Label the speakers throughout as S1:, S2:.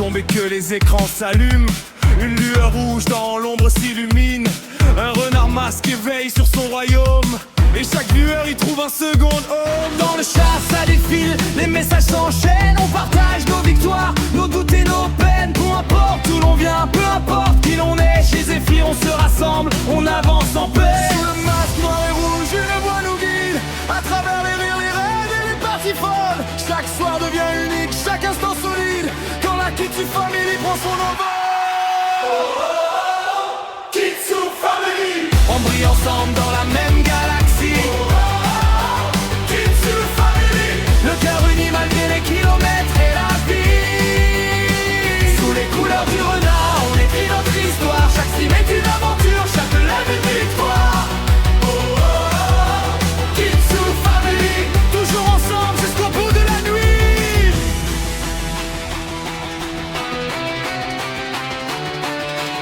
S1: tombe et que les écrans s'allument. Une lueur rouge dans l'ombre s'illumine. Un renard masqué veille sur son royaume. Et chaque viewer y trouve un second home. Dans le char ça défile, les messages s'enchaînent. On partage nos victoires, nos doutes et nos peines. Peu importe où l'on vient, peu importe qui l'on est. Chez Zephyr on se rassemble, on avance en paix. Sous le masque noir et rouge, une voix nous guide. À travers les rires, les rêves et les parties folles. Chaque soir devient unique, chaque instant solide. Quand la Kitsu Family prend son envol. Kitsu Family. On brille ensemble dans la même galaxie. Kitsu Family. Le cœur uni malgré les kilomètres et la vie. Sous les couleurs du renard, on écrit notre histoire. Chaque stream est une aventure, chaque lève une victoire. Kitsu Family. Toujours ensemble jusqu'au bout de la nuit.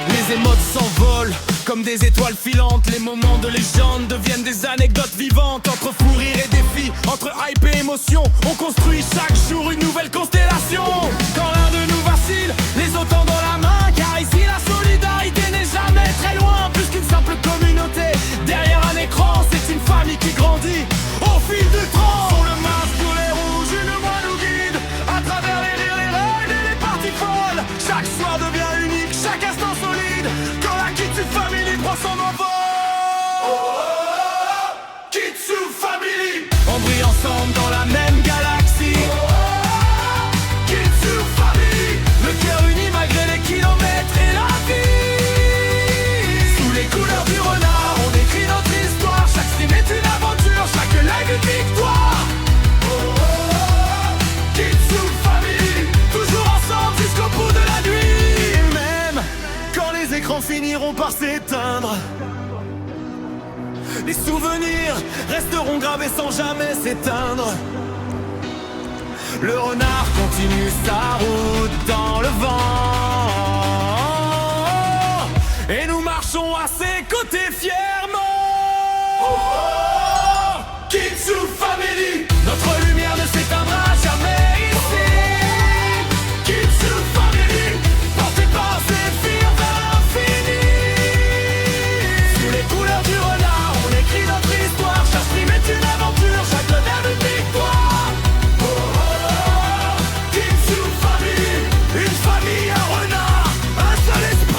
S1: Les émotes s'envolent comme des étoiles filantes. Les moments de légende deviennent des anecdotes vivantes. Entre fou rire et défi, entre hype et émotion, on construit chaque jour une nouvelle constellation. Quand l'un de nous vacille, les autres tendent la main. Car ici la solidarité n'est jamais très loin. Plus qu'une simple communauté, derrière un écran, c'est une famille qui grandit au fil du temps. Sur le masque ou les rouges, une voix nous guide. À travers les rires, les rêves et les parties folles. Chaque soir devient unique, chaque instant solide. Quand la Kitsu Family prend son envol. Kitsu Family. On brille ensemble dans la même galaxie. Kitsu Family. Le cœur uni malgré les kilomètres et la vie. Sous les couleurs du renard, on écrit notre histoire. Chaque stream est une aventure, chaque live une victoire. Kitsu Family. Toujours ensemble jusqu'au bout de la nuit. Même quand les écrans finiront par s'éteindre, les souvenirs resteront gravés sans jamais s'éteindre. Le renard continue sa route dans le vent. Et nous marchons à ses côtés fièrement. Kitsu Family. Notre lumière ne s'éteindra jamais ici. Kitsu Family. Porté par Zephyr vers l'infini. Sous les couleurs du renard, on écrit notre histoire. Chaque stream est une aventure, chaque level une victoire. Kitsu Family. Une famille, un renard, un seul esprit.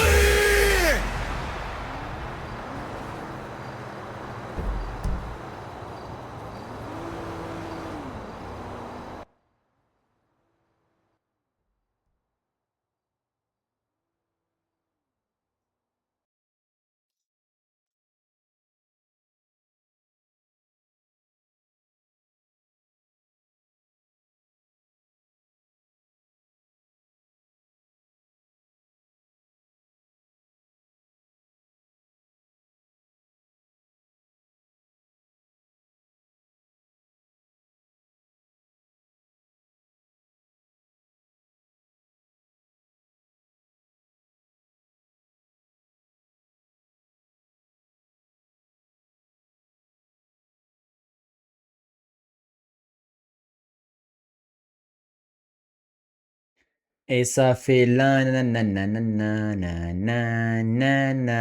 S2: Et ça fait la nanana.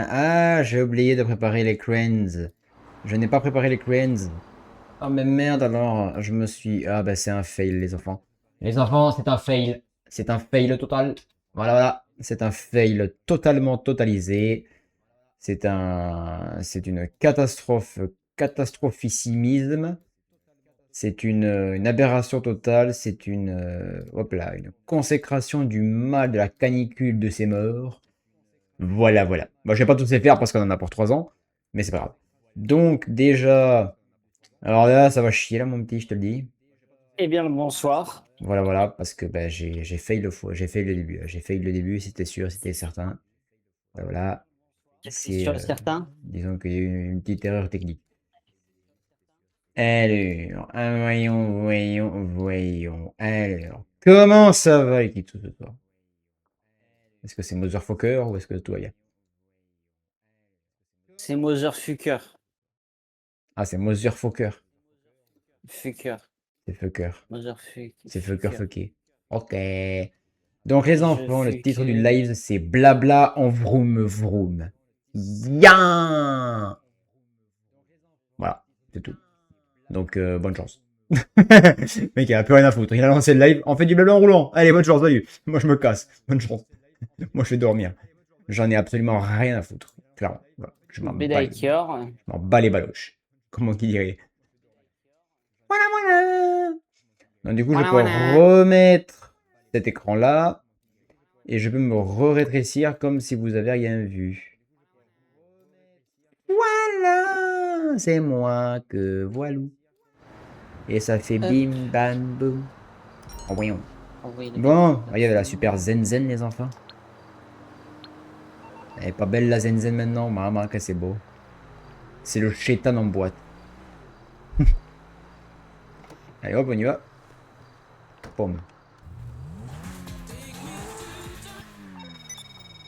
S2: Ah, j'ai oublié de préparer les crayons. Je n'ai pas préparé les crayons. Ah mais merde alors, je me suis... Ah bah c'est un fail les enfants. Les enfants, c'est un fail. C'est un fail total. Voilà, voilà. C'est un fail totalement totalisé. C'est une catastrophe, catastrophissimisme. C'est une aberration totale, c'est hop là, une consécration du mal de la canicule de ces morts. Voilà, voilà. Moi, je vais pas tous les faire parce qu'on en a pour 3 ans, mais c'est pas grave. Donc, déjà, alors là, ça va chier, là, mon petit, je te le dis.
S3: Eh bien, le bonsoir.
S2: Voilà, voilà, parce que bah, j'ai fail j'ai fail le début. J'ai fail le début, c'était sûr, c'était certain. Voilà.
S3: C'est sûr et certain.
S2: Disons qu'il y a eu une petite erreur technique. Alors, voyons. Alors, comment ça va, l'équipe, ce soir? Est-ce que c'est Motherfucker ou est-ce que tout va bien?
S3: C'est Motherfucker.
S2: Ah, c'est Motherfucker.
S3: Fucker.
S2: C'est Fucker.
S3: Motherfucker.
S2: C'est Fucker fucké. Ok. Donc les
S3: Je
S2: enfants, le
S3: fus
S2: titre du
S3: que-
S2: live c'est Blabla en vroom vroom. Ya. Voilà, c'est tout. Donc bonne chance. Mec, il a plus rien à foutre. Il a lancé le live. On fait du blabla en roulant. Allez, bonne chance, salut. Moi, je me casse. Bonne chance. Moi, je vais dormir. J'en ai absolument rien à foutre. Clairement. Voilà.
S3: Bédaïkior.
S2: Je m'en bats les baloches. Comment qu'il dirait. Voilà, voilà. Donc, du coup, je
S3: Voilà,
S2: peux
S3: voilà.
S2: remettre cet écran-là. Et je peux me rétrécir comme si vous avez rien vu. Voilà. C'est moi que voilou. Et ça fait
S3: Hop.
S2: bim, bam, boum. Oh, voyons.
S3: Oh, oui,
S2: Bon, il y avait la super zen zen les enfants. Elle est pas belle la zen zen maintenant, maman que c'est beau. C'est le chétan en boîte. Allez hop, on y va. Pomme.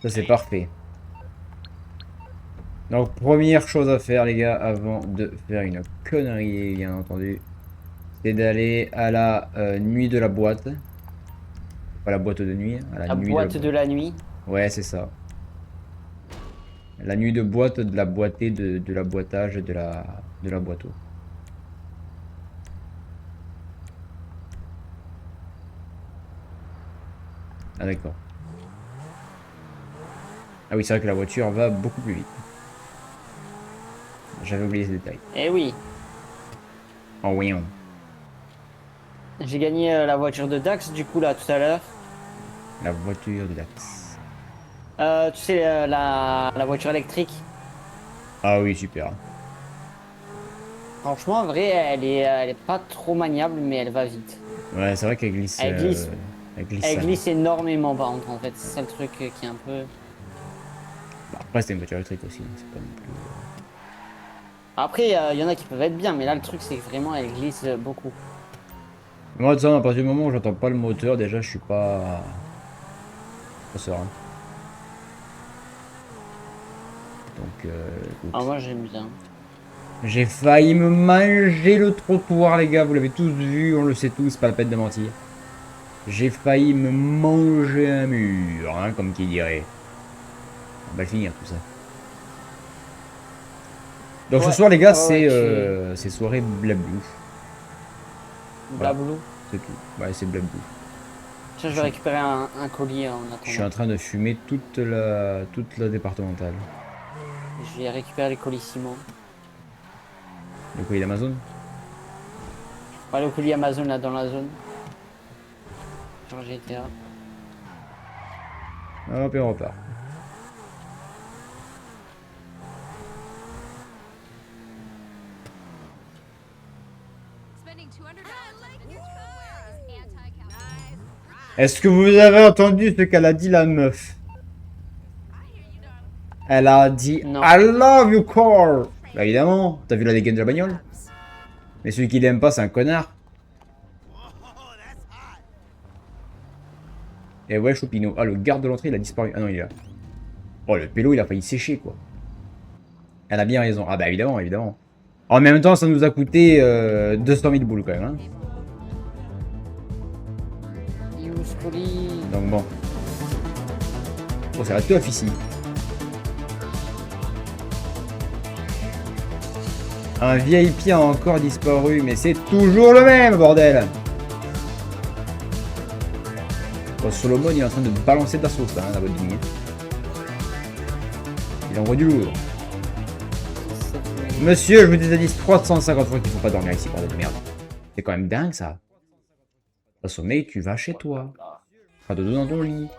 S2: Ça c'est parfait. Donc première chose à faire les gars, avant de faire une connerie bien entendu, c'est d'aller à la nuit de la boîte. Pas la boîte de nuit, à la
S3: La
S2: nuit
S3: boîte de la nuit.
S2: Ouais, c'est ça. La nuit de boîte, de la boîtée, de la boîtage, de la boîteau. Ah d'accord. Ah oui, c'est vrai que la voiture va beaucoup plus vite. J'avais oublié ce détail.
S3: Eh oui.
S2: Oh oui.
S3: J'ai gagné la voiture de Dax du coup là tout à l'heure.
S2: La voiture de Dax.
S3: Tu sais, la voiture électrique.
S2: Ah oui, super.
S3: Franchement, en vrai, elle est pas trop maniable, mais elle va vite.
S2: Ouais, c'est vrai qu'elle glisse.
S3: Elle glisse.
S2: Elle glisse.
S3: Elle
S2: ça.
S3: glisse énormément par contre, en fait. C'est ça le truc qui est un peu...
S2: Bah, après, c'est une voiture électrique aussi. C'est pas non plus...
S3: Après, il y en a qui peuvent être bien, mais là, le truc, c'est que vraiment, elle glisse beaucoup.
S2: Moi, de ça, à partir du moment où j'entends pas le moteur, déjà, je suis pas serein. Donc, écoute.
S3: Ah, moi, j'aime bien.
S2: J'ai failli me manger le trottoir, les gars. Vous l'avez tous vu, on le sait tous, pas la peine de mentir. J'ai failli me manger un mur, hein, comme qui dirait. On va le finir tout ça. Donc ce
S3: Ouais,
S2: soir, les gars,
S3: ouais,
S2: c'est soirée blablou.
S3: Blablou.
S2: C'est tout. Ouais, c'est blablou.
S3: Tiens, je vais récupérer un colis en
S2: Je suis en
S3: attendant.
S2: train de fumer toute la départementale.
S3: Je vais récupérer les colis Simon.
S2: Le colis d'Amazon.
S3: Ouais, le colis Amazon là dans la zone. Genre GTA.
S2: Hop, et on repart. Est-ce que vous avez entendu ce qu'elle a dit, la meuf? Elle a dit
S3: Non.
S2: I love you, Cole. Bah évidemment, t'as vu la dégaine de la bagnole? Mais celui qui l'aime pas, c'est un connard. Et ouais, Choupino. Ah, le garde de l'entrée, il a disparu. Ah non, il est là. Oh, le pélo, il a failli sécher, quoi. Elle a bien raison. Ah bah évidemment, évidemment. En même temps, ça nous a coûté 200 000 boules, quand même. Hein.
S3: Use colis.
S2: Donc bon. Oh, ça va tout ici. Un VIP a encore disparu, mais c'est toujours le même, bordel. Bon, Solomon, il est en train de balancer de la sauce, là, hein, la boîte de nuit. Il envoie du lourd. Monsieur, je vous ai dit 350 fois qu'il faut pas dormir ici, bordel de merde. C'est quand même dingue, ça. Au sommeil, tu vas chez toi. Pas de dos dans ton lit.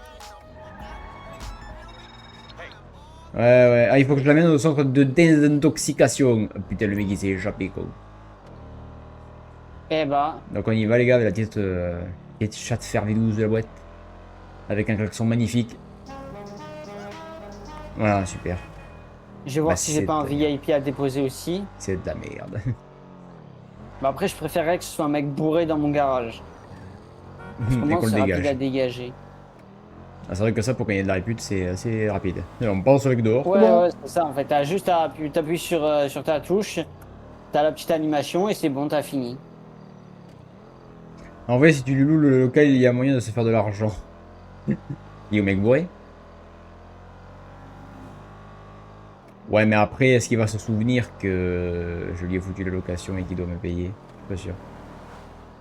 S2: Ouais, ouais. Ah, il faut que je l'amène au centre de désintoxication. Oh, putain, le mec, il s'est échappé, quoi.
S3: Eh bah.
S2: Donc on y va, les gars, avec la petite chatte fervidouze de la boîte. Avec un klaxon magnifique. Voilà, super.
S3: Je vais voir
S2: Bah,
S3: si j'ai pas un VIP à déposer aussi.
S2: C'est de la merde.
S3: Bah après, je préférerais que ce soit un mec bourré dans mon garage.
S2: Et
S3: Comment
S2: qu'on le
S3: c'est rapide à
S2: dégage.
S3: dégager.
S2: Ah, c'est vrai que ça, pour gagner de la répute, c'est assez rapide. Et on pense avec dehors.
S3: Ouais,
S2: c'est bon.
S3: ouais, c'est ça en fait. T'as juste à t'appuies sur ta touche, t'as la petite animation et c'est bon, t'as fini.
S2: En vrai, si tu lui loues le local, il y a moyen de se faire de l'argent. Et au mec bourré. Ouais, mais après, est-ce qu'il va se souvenir que je lui ai foutu la location et qu'il doit me payer? Je suis pas sûr.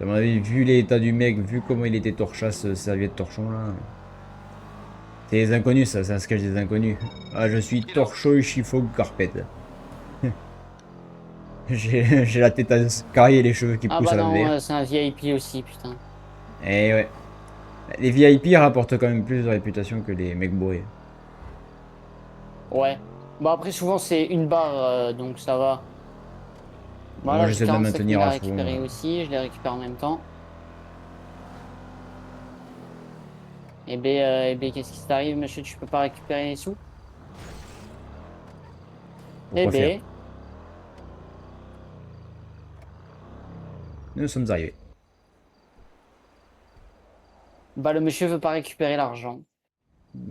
S2: À mon avis, vu l'état du mec, vu comment il était torchasse, serviette torchon là. C'est les inconnus, ça, c'est un sketch des inconnus. Ah, je suis torchon, chiffon, carpette. J'ai la tête à carrier et les cheveux qui
S3: Ah
S2: poussent
S3: bah
S2: à
S3: non,
S2: l'envers.
S3: c'est un VIP aussi, putain.
S2: Et ouais. Les VIP rapportent quand même plus de réputation que les mecs bourrés.
S3: Ouais. Bah après, souvent, c'est une barre, donc ça va.
S2: Moi,
S3: Voilà, j'ai
S2: j'essaie de la
S3: 47
S2: maintenir
S3: 000 à
S2: à fond.
S3: récupérer aussi, je les récupère en même temps. Eh ben, qu'est-ce qui t'arrive, monsieur? Tu peux pas récupérer les sous? Eh
S2: Pourquoi faire?
S3: ben,
S2: Nous sommes arrivés.
S3: bah le monsieur veut pas récupérer l'argent.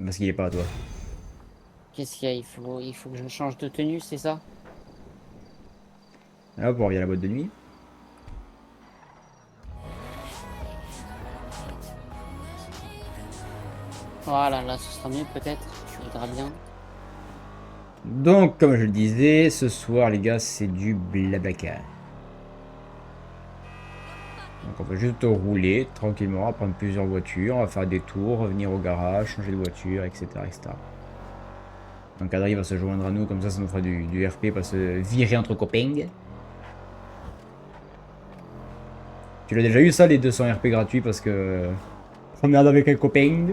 S2: Parce qu'il est pas à toi.
S3: Qu'est-ce qu'il y a? Il faut que je change de tenue, c'est ça?
S2: Là, pour revient à la boîte de nuit.
S3: Voilà, là, ce sera mieux peut-être. Tu voudras bien.
S2: Donc, comme je le disais, ce soir, les gars, c'est du blablacar. Donc, on va juste rouler tranquillement, on va prendre plusieurs voitures, on va faire des tours, revenir au garage, changer de voiture, etc. etc. Donc, Adrien va se joindre à nous, comme ça nous fera du RP, pas se virer entre copains. Tu l'as déjà eu ça, les 200 RP gratuits, parce que... Promenade avec un copain.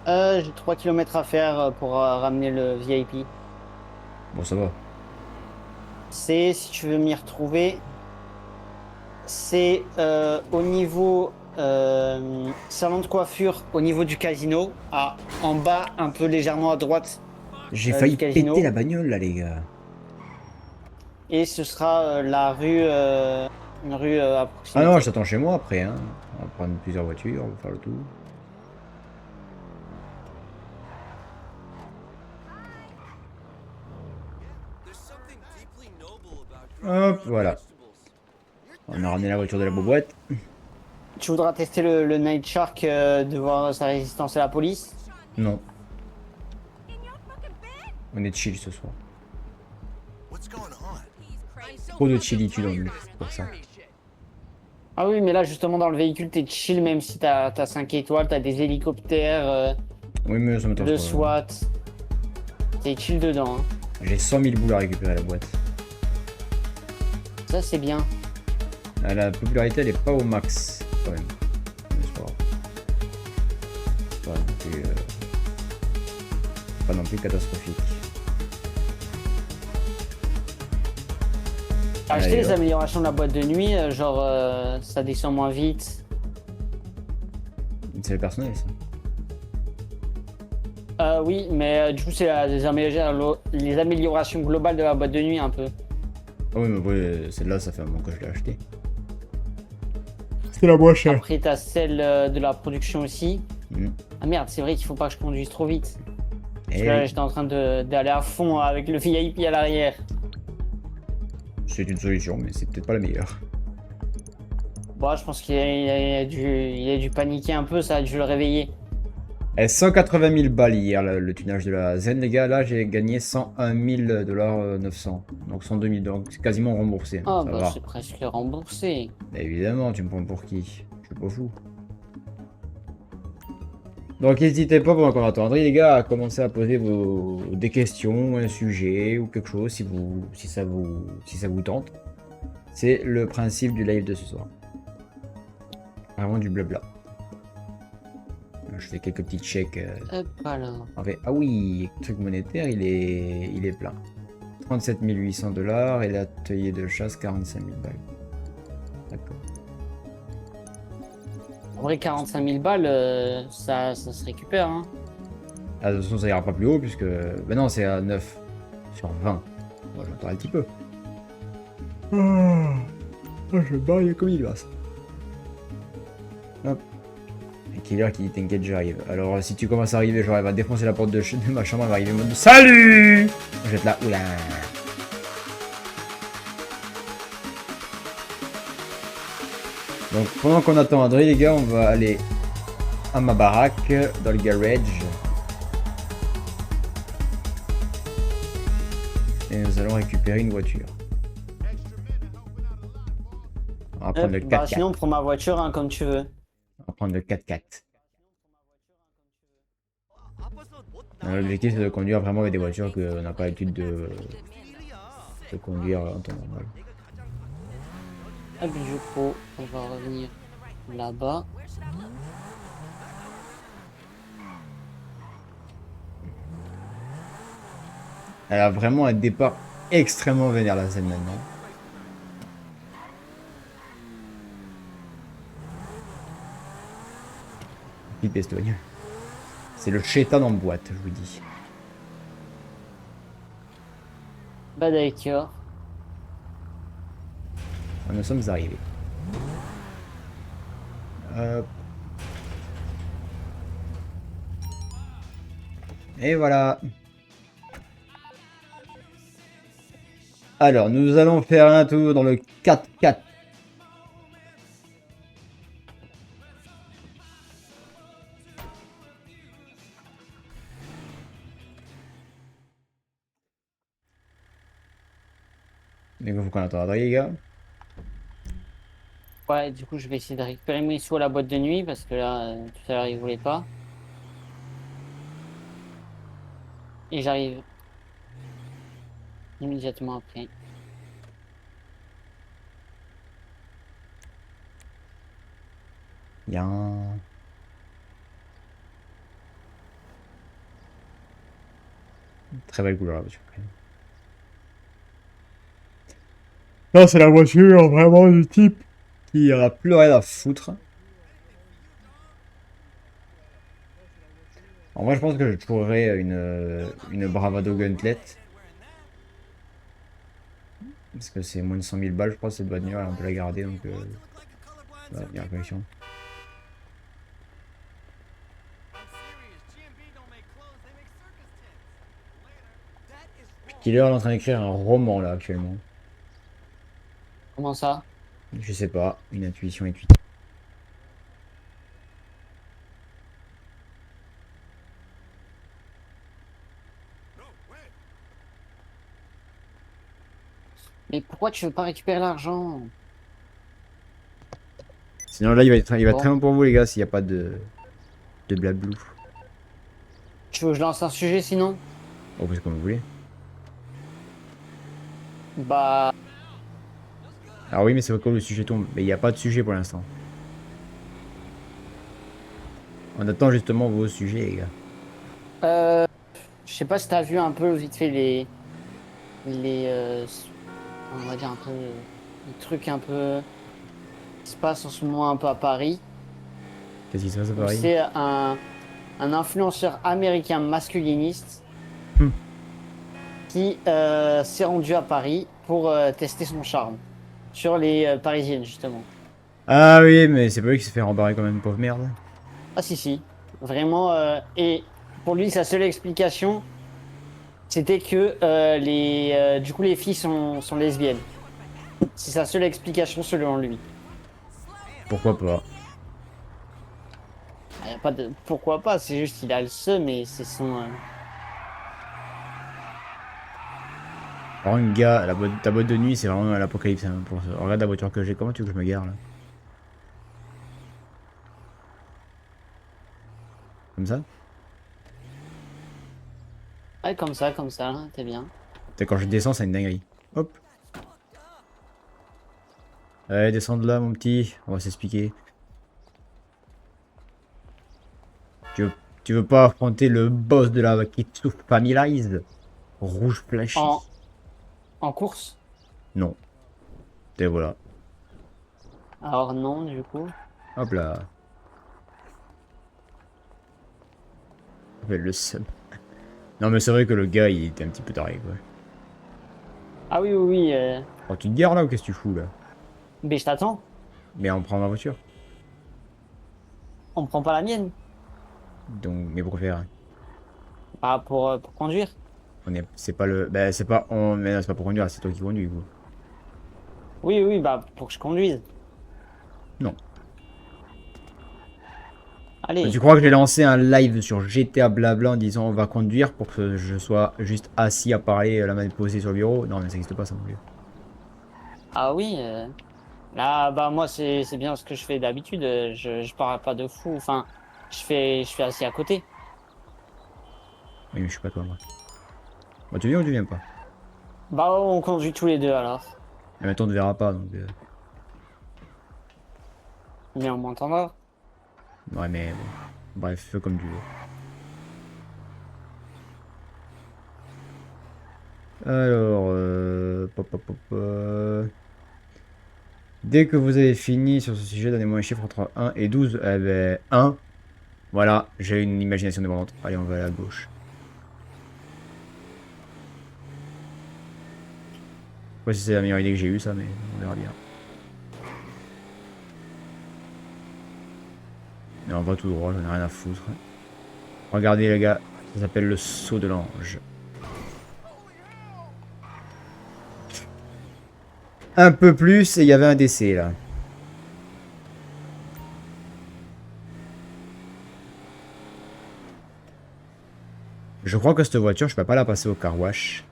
S3: J'ai 3 kilomètres à faire pour ramener le VIP.
S2: Bon, ça va.
S3: C'est, si tu veux m'y retrouver, c'est au niveau salon de coiffure, au niveau du casino, en bas, un peu légèrement à droite
S2: J'ai
S3: du
S2: failli
S3: casino.
S2: péter la bagnole, là, les gars.
S3: Et ce sera la rue, une rue à
S2: Ah
S3: proximité.
S2: non, je t'attends chez moi après, hein. On va prendre plusieurs voitures, on va faire le tour. Hop, voilà. On a ramené la voiture de la boîte.
S3: Tu voudras tester le Night Shark, de voir sa résistance à la police?
S2: Non. On est chill ce soir. Trop de chillitude en nous, pour ça.
S3: Ah oui, mais là, justement, dans le véhicule, t'es chill, même si t'as 5 étoiles, t'as des hélicoptères,
S2: Oui, mais ça
S3: de
S2: m'intéresse pas.
S3: SWAT. T'es chill dedans, hein.
S2: J'ai 100 000 boules à récupérer la boîte.
S3: Ça, c'est bien.
S2: Ah, la popularité, elle est pas au max, quand même. Mais c'est pas grave. C'est pas non plus catastrophique.
S3: Acheter
S2: Allez,
S3: les
S2: hop.
S3: améliorations de la boîte de nuit, genre ça descend moins vite.
S2: C'est le personnel, ça.
S3: Oui, mais du coup, c'est les améliorations globales de la boîte de nuit un peu.
S2: Ah oui, mais ouais, celle-là, ça fait un moment que je l'ai achetée. C'est la moins chère.
S3: Après, t'as celle de la production aussi.
S2: Mm.
S3: Ah merde, c'est vrai qu'il faut pas que je conduise trop vite. Parce
S2: Et
S3: que là, j'étais en train d'aller à fond avec le VIP à l'arrière.
S2: c'est une solution, mais c'est peut-être pas la meilleure.
S3: Bon, je pense il a dû paniquer un peu, ça a dû le réveiller.
S2: Et 180 000 balles hier, le tunage de la Zen, les gars. Là, j'ai gagné 101 000 $ 900. Donc 102 000, donc c'est quasiment remboursé.
S3: Ah
S2: Ça
S3: bah
S2: va.
S3: c'est presque remboursé.
S2: Évidemment, tu me prends pour qui? Je suis pas fou. Donc n'hésitez pas pendant qu'on attend André, les gars, à commencer à poser des questions, un sujet ou quelque chose si ça vous tente. C'est le principe du live de ce soir. Vraiment du blabla. Je fais quelques petits checks.
S3: Hop, alors.
S2: En fait, ah oui, le truc monétaire, il est plein. 37 800 $ et l'atelier de chasse 45 000 balles. D'accord.
S3: En vrai, 45 000 balles, ça se récupère. Hein.
S2: Ah, de toute façon, ça ira pas plus haut puisque. Ben non, c'est à 9 sur 20. Moi, j'entends un petit peu. Je baille comme il va. Hop. Et Killer qui dit t'inquiète, j'arrive. Alors, si tu commences à arriver, genre, elle va défoncer la porte de ma chambre, elle va arriver en mode SALUT! Je vais être là, oula! Donc pendant qu'on attend André, les gars, on va aller à ma baraque, dans le garage. Et nous allons récupérer une voiture. On va prendre le 4x4.
S3: Sinon, prends ma voiture, hein, comme tu veux.
S2: On va prendre le 4x4. L'objectif c'est de conduire vraiment avec des voitures qu'on n'a pas l'habitude de conduire en temps normal.
S3: Ah, du coup, on va revenir là-bas.
S2: Elle a vraiment un départ extrêmement vénère la scène maintenant. Pipe Estogne. C'est le chétan en boîte, je vous dis.
S3: Bah d'accord.
S2: Nous sommes arrivés. Et voilà. Alors, nous allons faire un tour dans le 4x4. Mais il faut qu'on attende, les gars.
S3: Ouais, du coup, je vais essayer de récupérer mes sous à la boîte de nuit parce que là, tout à l'heure, il voulait pas. Et j'arrive immédiatement après.
S2: Bien. Très belle couleur la voiture quand même. Là, c'est la voiture vraiment du type qui a plus rien à foutre. En vrai, je pense que je trouverai une Bravado Gauntlet. Parce que c'est moins de 100 000 balles, je crois, cette bagnole, on peut la garder, donc... Voilà, il y a la collection. Killer est en train d'écrire un roman, là, actuellement.
S3: Comment ça?
S2: Je sais pas, une intuition est cuite.
S3: Mais pourquoi tu veux pas récupérer l'argent?
S2: Sinon là il va être
S3: Bon.
S2: très bon pour vous les gars s'il n'y a pas de blablou.
S3: Tu veux que je lance un sujet sinon?
S2: Oh c'est comme vous voulez.
S3: Bah,
S2: Alors oui mais c'est quand le sujet tombe. Mais il n'y a pas de sujet pour l'instant. On attend justement vos sujets les gars.
S3: je sais pas si t'as vu un peu vite fait on va dire un peu les trucs un peu qui se passent en ce moment un peu à Paris.
S2: Qu'est-ce qui se passe à
S3: Où
S2: Paris?
S3: c'est un influenceur américain masculiniste
S2: Hmm.
S3: qui s'est rendu à Paris pour tester son charme sur les Parisiennes justement.
S2: Ah oui mais c'est pas lui qui s'est fait rembarrer comme une pauvre merde.
S3: Ah si si, vraiment. Et pour lui, sa seule explication, c'était que du coup les filles sont lesbiennes. C'est sa seule explication selon lui.
S2: Pourquoi pas?
S3: Y a pas de pourquoi pas, c'est juste qu'il a le seum et c'est son.
S2: Alors une gars, ta boîte de nuit c'est vraiment l'apocalypse hein, pour ça. Regarde la voiture que j'ai, comment tu veux que je me gare là? Comme ça?
S3: Ouais, comme ça, hein, t'es bien.
S2: Quand je descends c'est une dinguerie. Hop. Allez descends de là mon petit, on va s'expliquer. Tu veux pas affronter le boss de la Kitsu Families? Rouge flashy.
S3: En course?
S2: Non. Et voilà.
S3: Alors non, du coup.
S2: Hop là. Le seum. Non mais c'est vrai que le gars il était un petit peu taré quoi.
S3: Ah oui, oui, oui.
S2: Oh tu te gares là ou qu'est-ce que tu fous là?
S3: Mais je t'attends.
S2: Mais on prend ma voiture.
S3: On prend pas la mienne.
S2: Donc mais pourquoi faire?
S3: Bah, pour conduire.
S2: C'est pas le. Bah c'est pas. Mais non, c'est pas pour conduire, c'est toi qui conduis quoi.
S3: Oui, oui, bah pour que je conduise.
S2: Non.
S3: Allez.
S2: Tu crois que j'ai lancé un live sur GTA Blabla en disant on va conduire pour que je sois juste assis à parler, la main posée sur le bureau? Non, mais ça n'existe pas ça non plus.
S3: Ah oui. Là, bah moi, c'est bien ce que je fais d'habitude. Je parle pas de fou. Enfin, je fais assis à côté.
S2: Oui, mais je suis pas toi, moi. Bah, tu viens ou tu viens pas?
S3: Bah, on conduit tous les deux alors.
S2: Et maintenant, on ne verra pas, donc...
S3: Mais on m'entendra.
S2: Ouais, mais bon. Bref, fais comme tu veux. Alors, dès que vous avez fini sur ce sujet, donnez-moi un chiffre entre 1 et 12. Eh ben, 1. Voilà, j'ai une imagination débordante. Allez, on va aller à gauche. Je sais pas si c'est la meilleure idée que j'ai eue, ça, mais on verra bien. Mais on va tout droit, j'en ai rien à foutre. Regardez, les gars, ça s'appelle le saut de l'ange. Un peu plus, et il y avait un décès, là. Je crois que cette voiture, je peux pas la passer au car wash.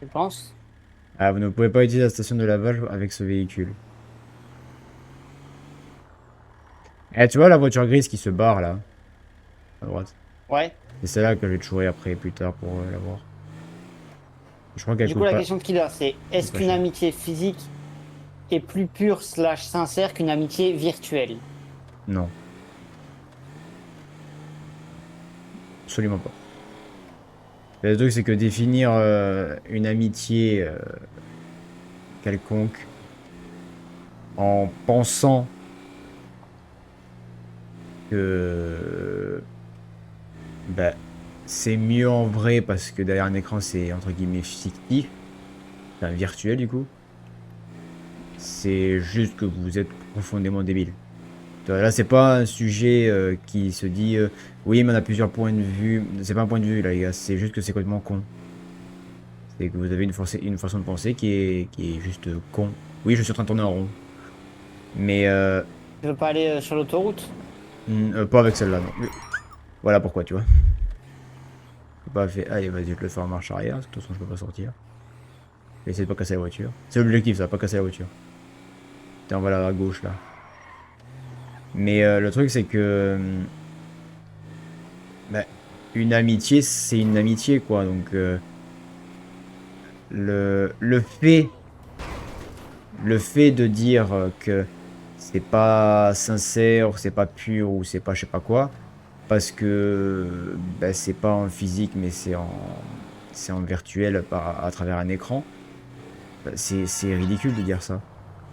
S3: Tu penses?
S2: Ah, vous ne pouvez pas utiliser la station de lavage avec ce véhicule. Eh, tu vois la voiture grise qui se barre, là, à droite.
S3: Ouais.
S2: C'est celle-là que je vais te chourer après, plus tard, pour la voir. Je crois qu'elle
S3: Du coup,
S2: coûte
S3: la
S2: pas...
S3: question de Killer, c'est est-ce
S2: pas
S3: qu'une
S2: cher.
S3: amitié physique est plus pure / sincère qu'une amitié virtuelle?
S2: Non. Absolument pas. Le truc, c'est que définir une amitié quelconque en pensant que bah, c'est mieux en vrai parce que derrière un écran, c'est entre guillemets fictif, enfin virtuel du coup, c'est juste que vous êtes profondément débile. Tu vois, là, c'est pas un sujet qui se dit oui, mais on a plusieurs points de vue. C'est pas un point de vue, là, les gars, c'est juste que c'est complètement con. C'est que vous avez une façon de penser qui est juste con. Oui, je suis en train de tourner en rond. Mais
S3: Tu veux pas aller sur l'autoroute?
S2: pas avec celle-là, non. Mais voilà pourquoi, tu vois. Faut pas fait. Allez, vas-y, je vais te le faire en marche arrière. De toute façon, je peux pas sortir. Essaye de pas casser la voiture. C'est l'objectif, ça, pas casser la voiture. Tiens, on va là à gauche, là. Mais le truc, c'est que... bah, une amitié, c'est une amitié, quoi. Donc, le fait de dire que c'est pas sincère, c'est pas pur, ou c'est pas je sais pas quoi, parce que bah, c'est pas en physique, mais c'est en virtuel à travers un écran, bah, c'est ridicule de dire ça.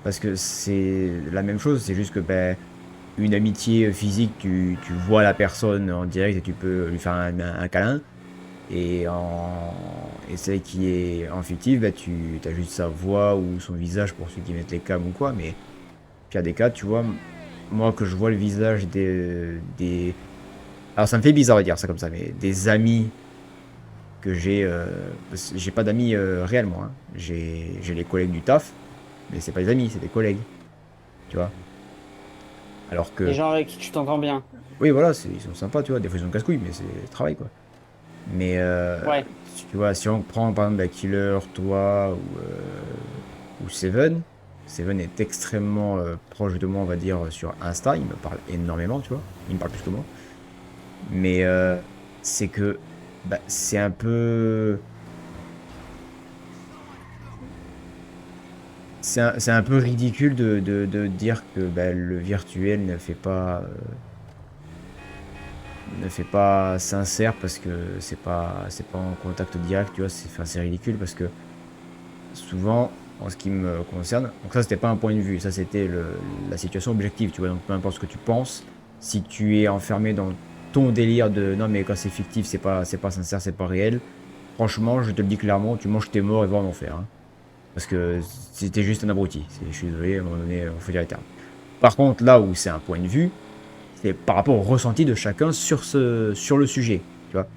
S2: Parce que c'est la même chose, c'est juste que bah, une amitié physique, tu vois la personne en direct et tu peux lui faire un câlin. Et celle qui est en fictif, bah, tu as juste sa voix ou son visage pour ceux qui mettent les cams ou quoi. Mais pire des cas, tu vois, moi que je vois le visage des... Alors ça me fait bizarre de dire ça comme ça, mais des amis que j'ai pas d'amis réellement. Hein. J'ai les collègues du taf, mais c'est pas des amis, c'est des collègues. Tu vois. Alors
S3: Les
S2: que...
S3: gens avec qui tu t'entends bien.
S2: Oui, voilà, ils sont sympas, tu vois. Des fois ils sont casse-couilles, mais c'est le travail, quoi. Mais
S3: Ouais.
S2: tu vois, si on prend par exemple la Killer, toi ou Seven, Seven est extrêmement proche de moi, on va dire, sur Insta. Il me parle énormément, tu vois. Il me parle plus que moi. Mais c'est que bah, c'est un peu. C'est un peu ridicule de dire que bah, le virtuel ne fait pas sincère parce que c'est pas en contact direct, tu vois, c'est ridicule parce que souvent en ce qui me concerne, donc ça c'était pas un point de vue, ça c'était la situation objective, tu vois, donc peu importe ce que tu penses, si tu es enfermé dans ton délire de non mais quand c'est fictif, c'est pas sincère, c'est pas réel, franchement je te le dis clairement, tu manges tes morts et va en enfer, hein. Parce que c'était juste un abruti, je suis désolé, à un moment donné, on faut dire les termes. Par contre là où c'est un point de vue, c'est par rapport au ressenti de chacun sur le sujet. Tu vois.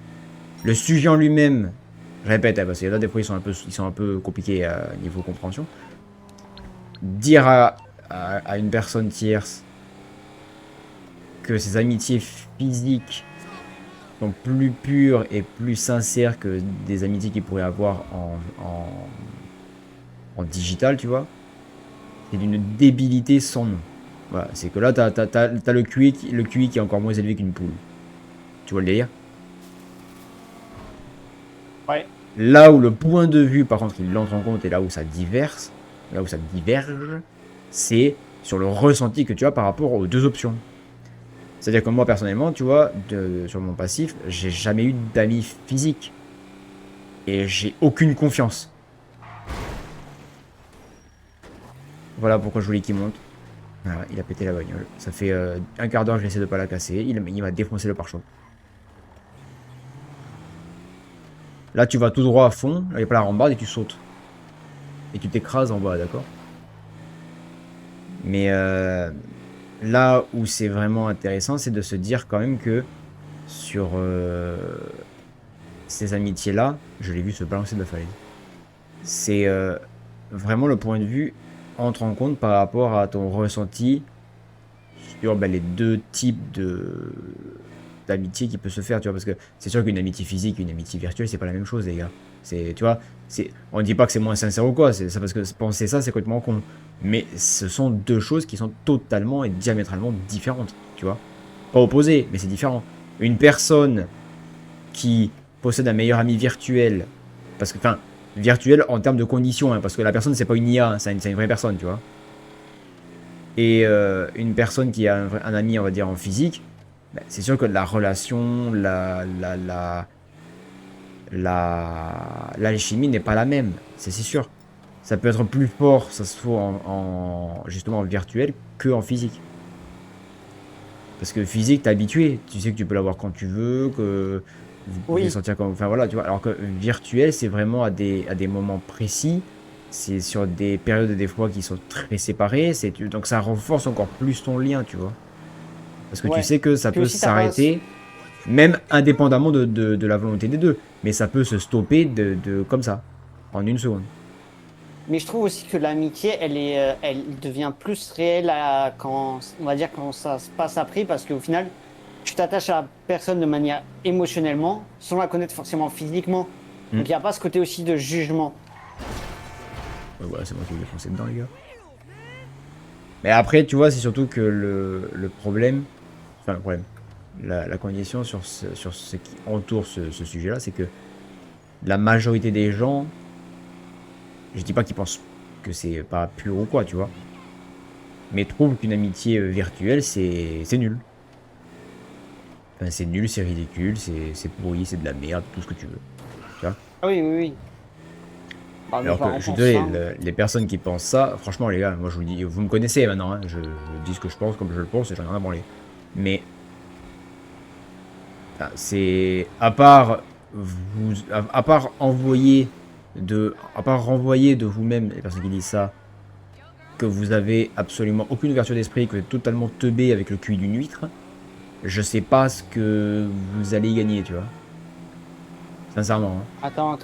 S2: Le sujet en lui-même, Je répète, hein, parce que là, des fois, ils sont un peu compliqués niveau compréhension. Dire à une personne tierce que ses amitiés physiques sont plus pures et plus sincères que des amitiés qu'il pourrait avoir en digital, tu vois, c'est d'une débilité sans nom. Voilà, c'est que là, t'as le QI qui est encore moins élevé qu'une poule. Tu vois le délire?
S3: Ouais.
S2: Là où le point de vue, par contre, il entre en compte et là où ça diverge, c'est sur le ressenti que tu as par rapport aux deux options. C'est-à-dire que moi, personnellement, tu vois, sur mon passif, j'ai jamais eu d'amis physiques. Et j'ai aucune confiance. Voilà pourquoi je voulais qu'il monte. Voilà, il a pété la bagnole. Ça fait un quart d'heure que j'essaie de pas la casser. Il m'a défoncé le pare-choc. Là, tu vas tout droit à fond. Là, il n'y a pas la rambarde et tu sautes. Et tu t'écrases en bas, d'accord? Mais là où c'est vraiment intéressant, c'est de se dire quand même que sur ces amitiés-là, je l'ai vu se balancer de la falaise. C'est vraiment le point de vue entre en compte par rapport à ton ressenti sur les deux types d'amitié qui peut se faire, tu vois, parce que c'est sûr qu'une amitié physique et une amitié virtuelle, c'est pas la même chose, les gars. C'est, tu vois, on dit pas que c'est moins sincère ou quoi, c'est ça parce que penser ça, c'est complètement con. Mais ce sont deux choses qui sont totalement et diamétralement différentes, tu vois. Pas opposées, mais c'est différent. Une personne qui possède un meilleur ami virtuel, parce que, enfin, virtuel en termes de conditions, hein, parce que la personne, c'est pas une IA, hein, c'est une vraie personne, tu vois. Et une personne qui a un ami, on va dire, en physique, c'est sûr que la relation, l'alchimie n'est pas la même, c'est sûr. Ça peut être plus fort, ça se trouve justement en virtuel que en physique. Parce que physique, t'es habitué, tu sais que tu peux l'avoir quand tu veux, que vous pouvez sortir comme, enfin voilà, tu vois. Alors que virtuel, c'est vraiment à des moments précis, c'est sur des périodes des fois qui sont très séparées, donc ça renforce encore plus ton lien, tu vois. Parce que tu sais que ça peut s'arrêter, même indépendamment de la volonté des deux. Mais ça peut se stopper comme ça, en une seconde.
S3: Mais je trouve aussi que l'amitié, elle devient plus réelle quand, on va dire, quand ça se passe après, parce qu'au final, tu t'attaches à la personne de manière émotionnellement, sans la connaître forcément physiquement. Donc il n'y a pas ce côté aussi de jugement.
S2: Ouais, voilà, c'est moi qui vais foncer dedans, les gars. Mais après, tu vois, c'est surtout que le problème, enfin le problème, la condition sur ce qui entoure ce sujet-là, c'est que la majorité des gens, je dis pas qu'ils pensent que c'est pas pur ou quoi, tu vois, mais trouvent qu'une amitié virtuelle, c'est nul. Enfin, c'est nul, c'est ridicule, c'est pourri, c'est de la merde, tout ce que tu veux. Tu vois.
S3: Ah oui, oui, oui. Bah,
S2: Alors que je suis désolé, les personnes qui pensent ça, franchement les gars, moi je vous dis, vous me connaissez maintenant, hein, je dis ce que je pense comme je le pense et j'en ai rien à branler. Mais c'est à part renvoyer de vous-même les personnes qui disent ça, que vous avez absolument aucune ouverture d'esprit, que vous êtes totalement teubé avec le QI d'une huître, je sais pas ce que vous allez y gagner, tu vois. Sincèrement. Hein.
S3: Attends.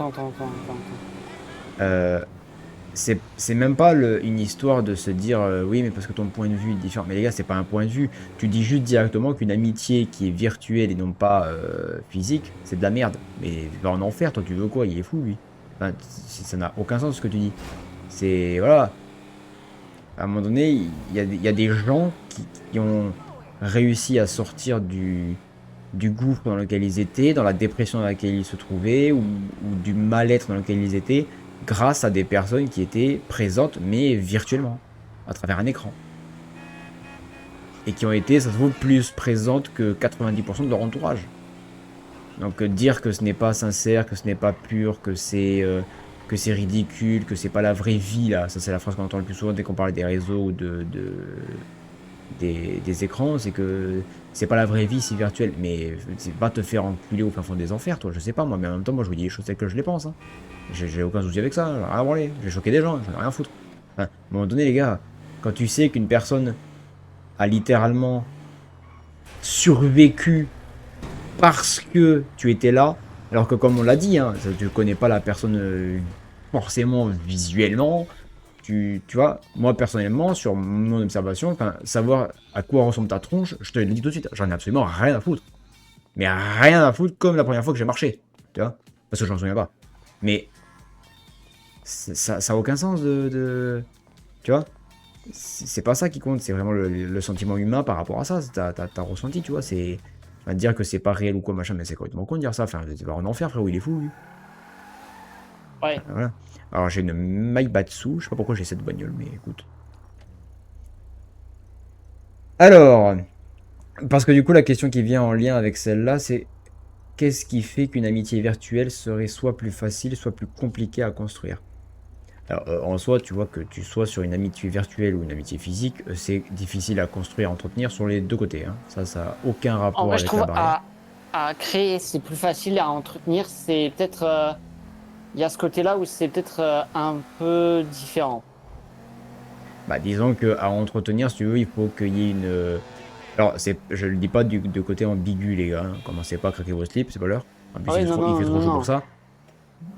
S2: C'est même pas une histoire de se dire oui mais parce que ton point de vue est différent. Mais les gars, c'est pas un point de vue. Tu dis juste directement qu'une amitié qui est virtuelle et non pas physique, c'est de la merde. Mais va en enfer, toi tu veux quoi? Il est fou lui. Enfin, ça n'a aucun sens ce que tu dis. C'est voilà. À un moment donné, il y a des gens qui ont réussi à sortir du gouffre dans lequel ils étaient, dans la dépression dans laquelle ils se trouvaient, ou du mal-être dans lequel ils étaient, grâce à des personnes qui étaient présentes, mais virtuellement, à travers un écran. Et qui ont été, ça se trouve, plus présentes que 90% de leur entourage. Donc dire que ce n'est pas sincère, que ce n'est pas pur, que c'est ridicule, que c'est pas la vraie vie, là, ça c'est la phrase qu'on entend le plus souvent dès qu'on parle des réseaux ou des écrans, c'est que c'est pas la vraie vie, c'est virtuel. Mais c'est pas te faire enculer au fin fond des enfers, toi, je sais pas moi, mais en même temps, moi je vous dis les choses telles que je les pense. Hein. J'ai aucun souci avec ça, j'en ai rien à branler, j'ai choqué des gens, j'en ai rien à foutre. Enfin, à un moment donné, les gars, quand tu sais qu'une personne a littéralement survécu parce que tu étais là, Alors que comme on l'a dit, hein, tu connais pas la personne forcément visuellement. Tu vois, moi personnellement, sur mon observation, enfin, savoir à quoi ressemble ta tronche, je te le dis tout de suite, j'en ai absolument rien à foutre. Mais rien à foutre comme la première fois que j'ai marché, tu vois, parce que je m'en souviens pas. Mais ça a aucun sens tu vois, c'est pas ça qui compte, c'est vraiment le sentiment humain par rapport à ça, t'as ressenti, tu vois, c'est... Enfin, dire que c'est pas réel ou quoi, machin, mais c'est complètement con de dire ça, enfin, c'est pas en enfer, frérot, il est fou, lui.
S3: Ouais.
S2: Voilà. Alors j'ai une Maibatsu, je sais pas pourquoi j'ai cette bagnole, mais écoute. Alors, parce que du coup la question qui vient en lien avec celle-là, c'est qu'est-ce qui fait qu'une amitié virtuelle serait soit plus facile, soit plus compliquée à construire? Alors en soi, tu vois que tu sois sur une amitié virtuelle ou une amitié physique, c'est difficile à construire, à entretenir sur les deux côtés, hein. Ça a aucun
S3: En
S2: rapport
S3: vrai, je
S2: avec la
S3: trouve
S2: barrière.
S3: à créer, c'est plus facile à entretenir. C'est peut-être. Il y a ce côté-là où c'est peut-être un peu différent.
S2: Bah disons que à entretenir, si tu veux, il faut qu'il y ait une... Alors, je le dis pas de côté ambigu, les gars, hein. Commencez pas à craquer vos slips, c'est pas l'heure. En plus,
S3: Ah oui, non,
S2: il
S3: non,
S2: fait trop
S3: non,
S2: chaud pour
S3: non.
S2: ça.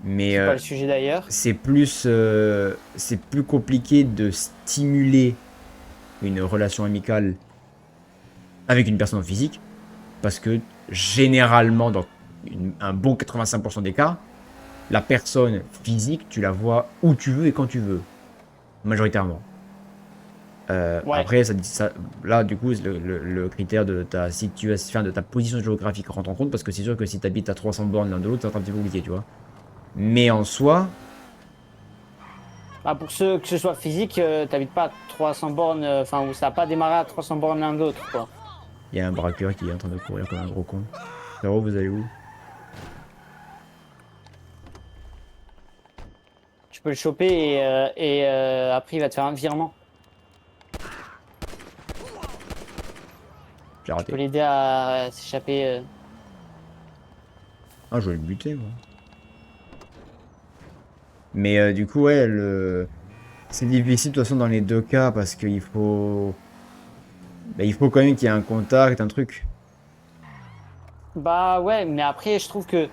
S2: Mais
S3: C'est pas le sujet d'ailleurs.
S2: c'est plus compliqué de stimuler une relation amicale avec une personne en physique. Parce que généralement, dans un bon 85% des cas, la personne physique, tu la vois où tu veux et quand tu veux. Majoritairement.
S3: Ouais.
S2: Après, là, du coup, le critère de ta situation, enfin, de ta position géographique rentre en compte parce que c'est sûr que si tu habites à 300 bornes l'un de l'autre, ça va être un petit peu compliqué, tu vois. Mais en soi,
S3: Bah, pour ceux que ce soit physique, t'habites pas à 300 bornes, enfin, où ça n'a pas démarré à 300 bornes l'un de l'autre, quoi.
S2: il y a un braqueur qui est en train de courir comme un gros con. Frérot, vous allez où?
S3: Tu peux le choper et après il va te faire un virement.
S2: J'ai
S3: Tu peux
S2: raté.
S3: l'aider à s'échapper.
S2: Ah, je vais le buter, moi. Mais du coup, ouais, c'est difficile de toute façon dans les deux cas parce qu'il faut... Bah, il faut quand même qu'il y ait un contact, un truc.
S3: Bah ouais, mais après je trouve que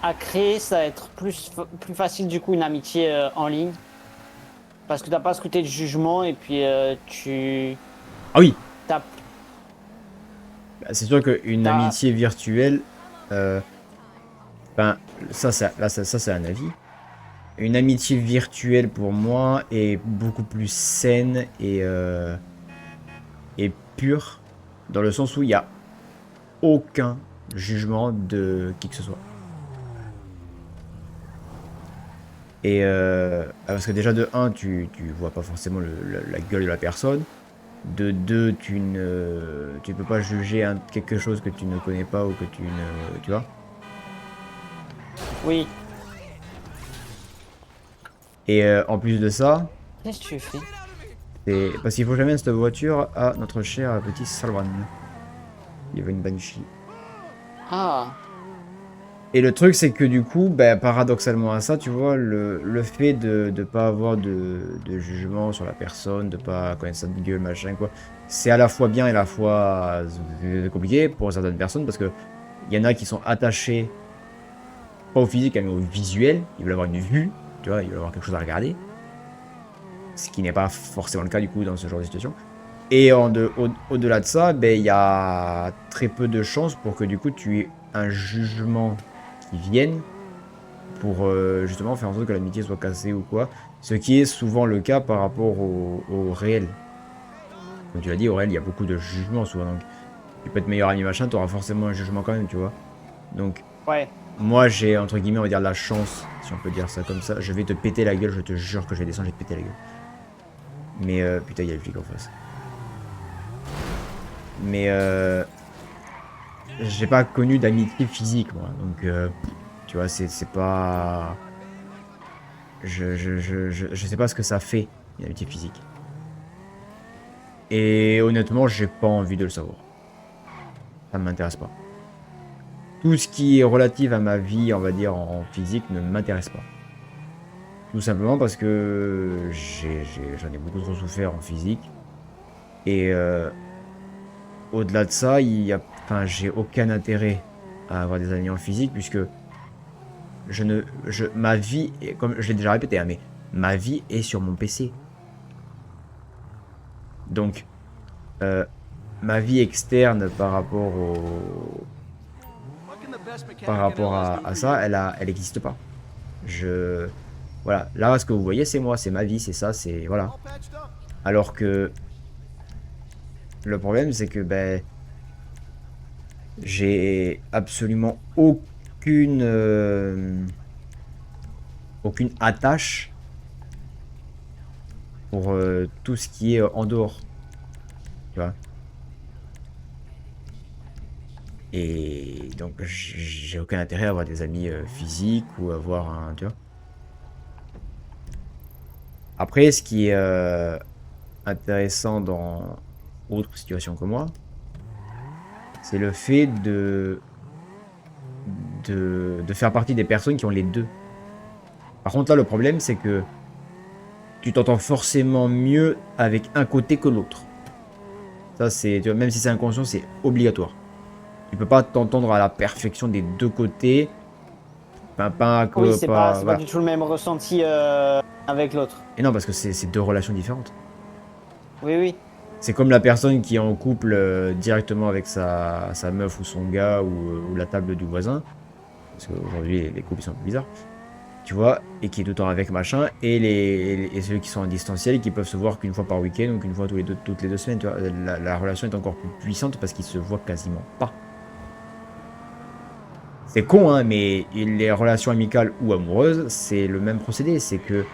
S3: à créer ça va être plus facile du coup une amitié en ligne. Parce que t'as pas ce côté de jugement et puis tu
S2: Ah oui,
S3: t'as
S2: bah, c'est sûr qu'une
S3: t'as
S2: amitié virtuelle, euh, ben, ça c'est un avis. Une amitié virtuelle pour moi est beaucoup plus saine et pure, dans le sens où il n'y a aucun jugement de qui que ce soit. Et parce que déjà de un, tu vois pas forcément la gueule de la personne. De deux, tu peux pas juger quelque chose que tu ne connais pas ou que tu ne... Tu vois?
S3: oui.
S2: Et en plus de ça,
S3: Qu'est-ce que tu fais?
S2: c'est parce qu'il faut que j'amène cette voiture à notre cher petit Salwan. Il y avait une Banshee.
S3: Ah,
S2: Et le truc, c'est que du coup, bah, paradoxalement à ça, tu vois, le fait de ne pas avoir de jugement sur la personne, de pas connaître sa gueule, machin, quoi, c'est à la fois bien et à la fois compliqué pour certaines personnes parce que il y en a qui sont attachés, pas au physique, mais au visuel, ils veulent avoir une vue, tu vois, ils veulent avoir quelque chose à regarder, ce qui n'est pas forcément le cas du coup dans ce genre de situation. Et au-delà de ça, ben, il y a très peu de chances pour que du coup tu aies un jugement qui vienne pour justement faire en sorte que l'amitié soit cassée ou quoi. Ce qui est souvent le cas par rapport au réel. Comme tu l'as dit, au réel, il y a beaucoup de jugements souvent. Donc, tu peux être meilleur ami machin, tu auras forcément un jugement quand même, tu vois. Donc,
S3: ouais.
S2: moi, j'ai entre guillemets, on va dire la chance, si on peut dire ça comme ça. Je vais te péter la gueule, je te jure que je vais descendre, je vais te péter la gueule. Mais putain, il y a le flic en face. Mais j'ai pas connu d'amitié physique, moi. Donc, tu vois, c'est pas. Je sais pas ce que ça fait, une amitié physique. Et honnêtement, j'ai pas envie de le savoir. Ça ne m'intéresse pas. Tout ce qui est relatif à ma vie, on va dire, en physique, ne m'intéresse pas. Tout simplement parce que j'en ai beaucoup trop souffert en physique. Et au-delà de ça, enfin, j'ai aucun intérêt à avoir des amis en physique, puisque ma vie, comme je l'ai déjà répété, hein, mais ma vie est sur mon PC. Donc, ma vie externe par rapport à ça, elle n'existe pas. Voilà, là, ce que vous voyez, c'est moi, c'est ma vie, c'est ça, c'est, voilà. Alors que, le problème, c'est que, ben, j'ai absolument aucune attache pour tout ce qui est en dehors, tu vois. Et donc j'ai aucun intérêt à avoir des amis physiques ou avoir un, tu vois. Après, ce qui est intéressant dans autre situation que moi, c'est le fait de faire partie des personnes qui ont les deux. Par contre, là, le problème, c'est que tu t'entends forcément mieux avec un côté que l'autre. Ça, c'est, tu vois, même si c'est inconscient, c'est obligatoire. Tu peux pas t'entendre à la perfection des deux côtés. Enfin,
S3: Oui, c'est pas
S2: voilà.
S3: du tout le même ressenti avec l'autre.
S2: Et non, parce que c'est deux relations différentes.
S3: Oui, oui.
S2: C'est comme la personne qui est en couple directement avec sa meuf ou son gars ou la table du voisin. Parce qu'aujourd'hui, les couples sont un peu bizarres. Tu vois, et qui est tout le temps avec machin. Et ceux qui sont en distanciel, qui peuvent se voir qu'une fois par week-end ou qu'une fois toutes les 2 semaines. Tu vois, la relation est encore plus puissante parce qu'ils se voient quasiment pas. C'est con, hein, mais les relations amicales ou amoureuses, c'est le même procédé. C'est que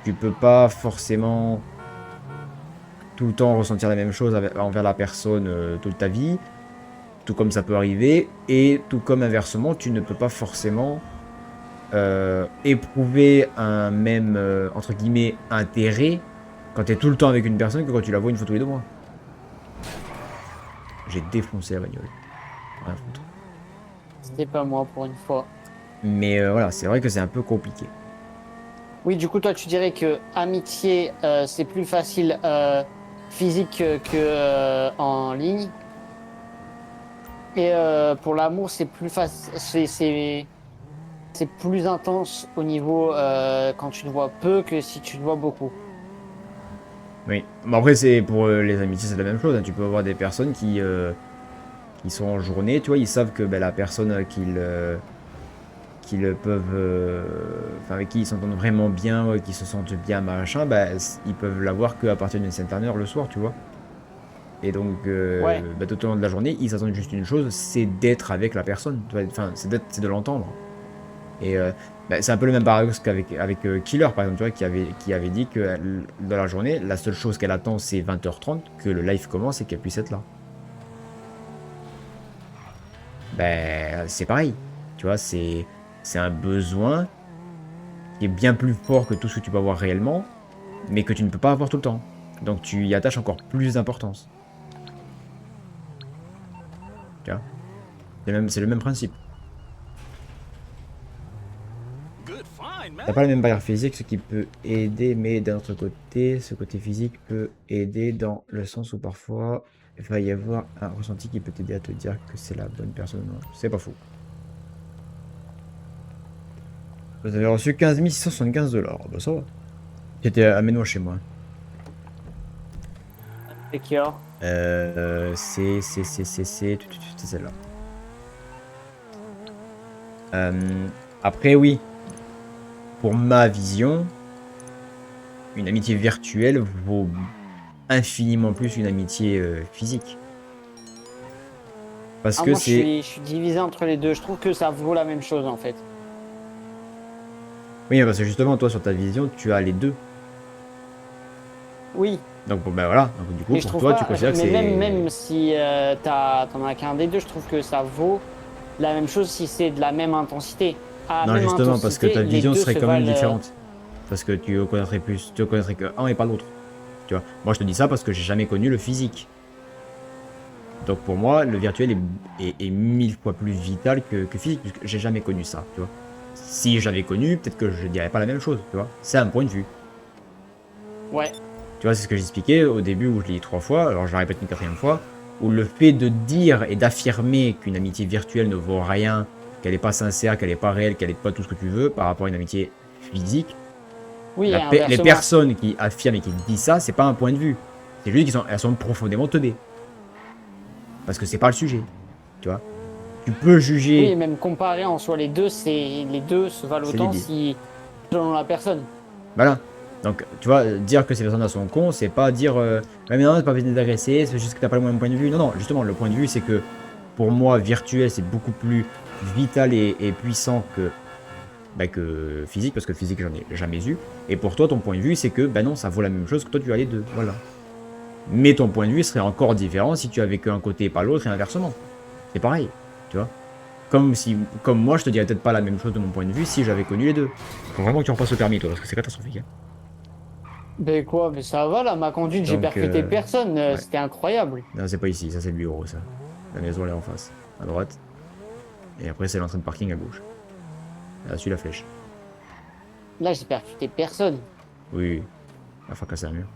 S2: tu peux pas forcément tout le temps ressentir la même chose envers la personne toute ta vie, tout comme ça peut arriver, et tout comme inversement, tu ne peux pas forcément éprouver un même, entre guillemets, intérêt quand tu es tout le temps avec une personne que quand tu la vois une fois tous les 2 mois. J'ai défoncé la bagnole. Rien foutre.
S3: C'était pas moi pour une fois.
S2: Mais voilà, c'est vrai que c'est un peu compliqué.
S3: Oui, du coup, toi, tu dirais que amitié, c'est plus facile physique que en ligne. Et pour l'amour, c'est plus facile, c'est plus intense au niveau quand tu te vois peu que si tu te vois beaucoup.
S2: Oui. Bon, après, c'est pour les amitiés, c'est la même chose, hein. Tu peux avoir des personnes qui sont en journée, tu vois, ils savent que ben, la personne qu'ils peuvent, enfin avec qui ils s'entendent vraiment bien, ouais, qui se sentent bien, machin, bah, ils peuvent l'avoir qu'à partir d'une certaine heure le soir, tu vois. Et donc,
S3: Ouais.
S2: bah, tout au long de la journée, ils attendent juste une chose, c'est d'être avec la personne, tu vois. Enfin, c'est de l'entendre. Et bah, c'est un peu le même paradoxe qu'avec Killer, par exemple, tu vois, qui avait dit que dans la journée, la seule chose qu'elle attend, c'est 20h30, que le live commence et qu'elle puisse être là. Ben, c'est pareil, tu vois, c'est un besoin qui est bien plus fort que tout ce que tu peux avoir réellement, mais que tu ne peux pas avoir tout le temps. Donc tu y attaches encore plus d'importance. Tu vois, c'est le même principe. T'as pas la même barrière physique, ce qui peut aider, mais d'un autre côté, ce côté physique peut aider dans le sens où parfois il va y avoir un ressenti qui peut t'aider à te dire que c'est la bonne personne. C'est pas faux. Vous avez reçu 15 675 $. Bah ça va. J'étais amène-moi chez moi.
S3: Et qui a
S2: C'est celle-là. Après, oui. Pour ma vision, une amitié virtuelle vaut infiniment plus qu'une amitié physique. Parce que
S3: moi,
S2: c'est...
S3: je suis divisé entre les deux. Je trouve que ça vaut la même chose en fait.
S2: Oui, parce que justement, toi, sur ta vision, tu as les deux.
S3: Oui.
S2: Donc, bon, ben voilà. Donc, du coup,
S3: Mais je
S2: pour
S3: trouve
S2: toi,
S3: pas,
S2: tu considères que c'est...
S3: même si t'en as qu'un des deux, je trouve que ça vaut la même chose si c'est de la même intensité.
S2: Non,
S3: Même
S2: justement, parce que
S3: intensité,
S2: ta
S3: les
S2: vision
S3: deux
S2: serait
S3: se
S2: quand même
S3: valent,
S2: différente. Parce que tu connaîtrais que un et pas l'autre. Tu vois. Moi, je te dis ça parce que j'ai jamais connu le physique. Donc pour moi, le virtuel est 1000 fois plus vital que physique, puisque j'ai jamais connu ça, tu vois. Si j'avais connu, peut-être que je dirais pas la même chose, tu vois. C'est un point de vue.
S3: Ouais.
S2: Tu vois, c'est ce que j'expliquais au début où je l'ai dit 3 fois, alors je la répète une 4e fois, où le fait de dire et d'affirmer qu'une amitié virtuelle ne vaut rien qu'elle est pas sincère, qu'elle est pas réelle, qu'elle est pas tout ce que tu veux par rapport à une amitié physique.
S3: Oui,
S2: Les
S3: inversement.
S2: personnes qui affirment et qui disent ça, c'est pas un point de vue. C'est juste qu'elles sont profondément teubées. Parce que c'est pas le sujet. Tu vois. Tu peux juger.
S3: Oui, même comparé en soi, les deux se valent
S2: C'est
S3: autant
S2: l'idée.
S3: si selon la personne.
S2: Voilà. Donc, tu vois, dire que ces personnes-là sont cons, c'est pas dire ouais, mais non, c'est pas besoin d'agresser, c'est juste que t'as pas le même point de vue. Non, non, justement, le point de vue, c'est que pour moi, virtuel, c'est beaucoup plus vital et puissant que physique, parce que physique, j'en ai jamais eu. Et pour toi, ton point de vue, c'est que, ben non, ça vaut la même chose que toi, tu as les deux. Voilà. Mais ton point de vue serait encore différent si tu avais qu'un côté et pas l'autre, et inversement. C'est pareil, tu vois. Comme moi, je te dirais peut-être pas la même chose de mon point de vue si j'avais connu les deux. Faut vraiment que tu repasses au permis, toi, parce que c'est catastrophique. Hein.
S3: Ben quoi, mais ça va là, ma conduite, j'ai
S2: Donc,
S3: percuté personne,
S2: ouais.
S3: c'était incroyable.
S2: Non, c'est pas ici, ça c'est le bureau, ça. La maison, elle est en face, à droite. Et après, c'est l'entrée de parking à gauche. Là, suis la flèche.
S3: Là, j'ai percuté personne.
S2: Oui, oui. La fois casser un mur.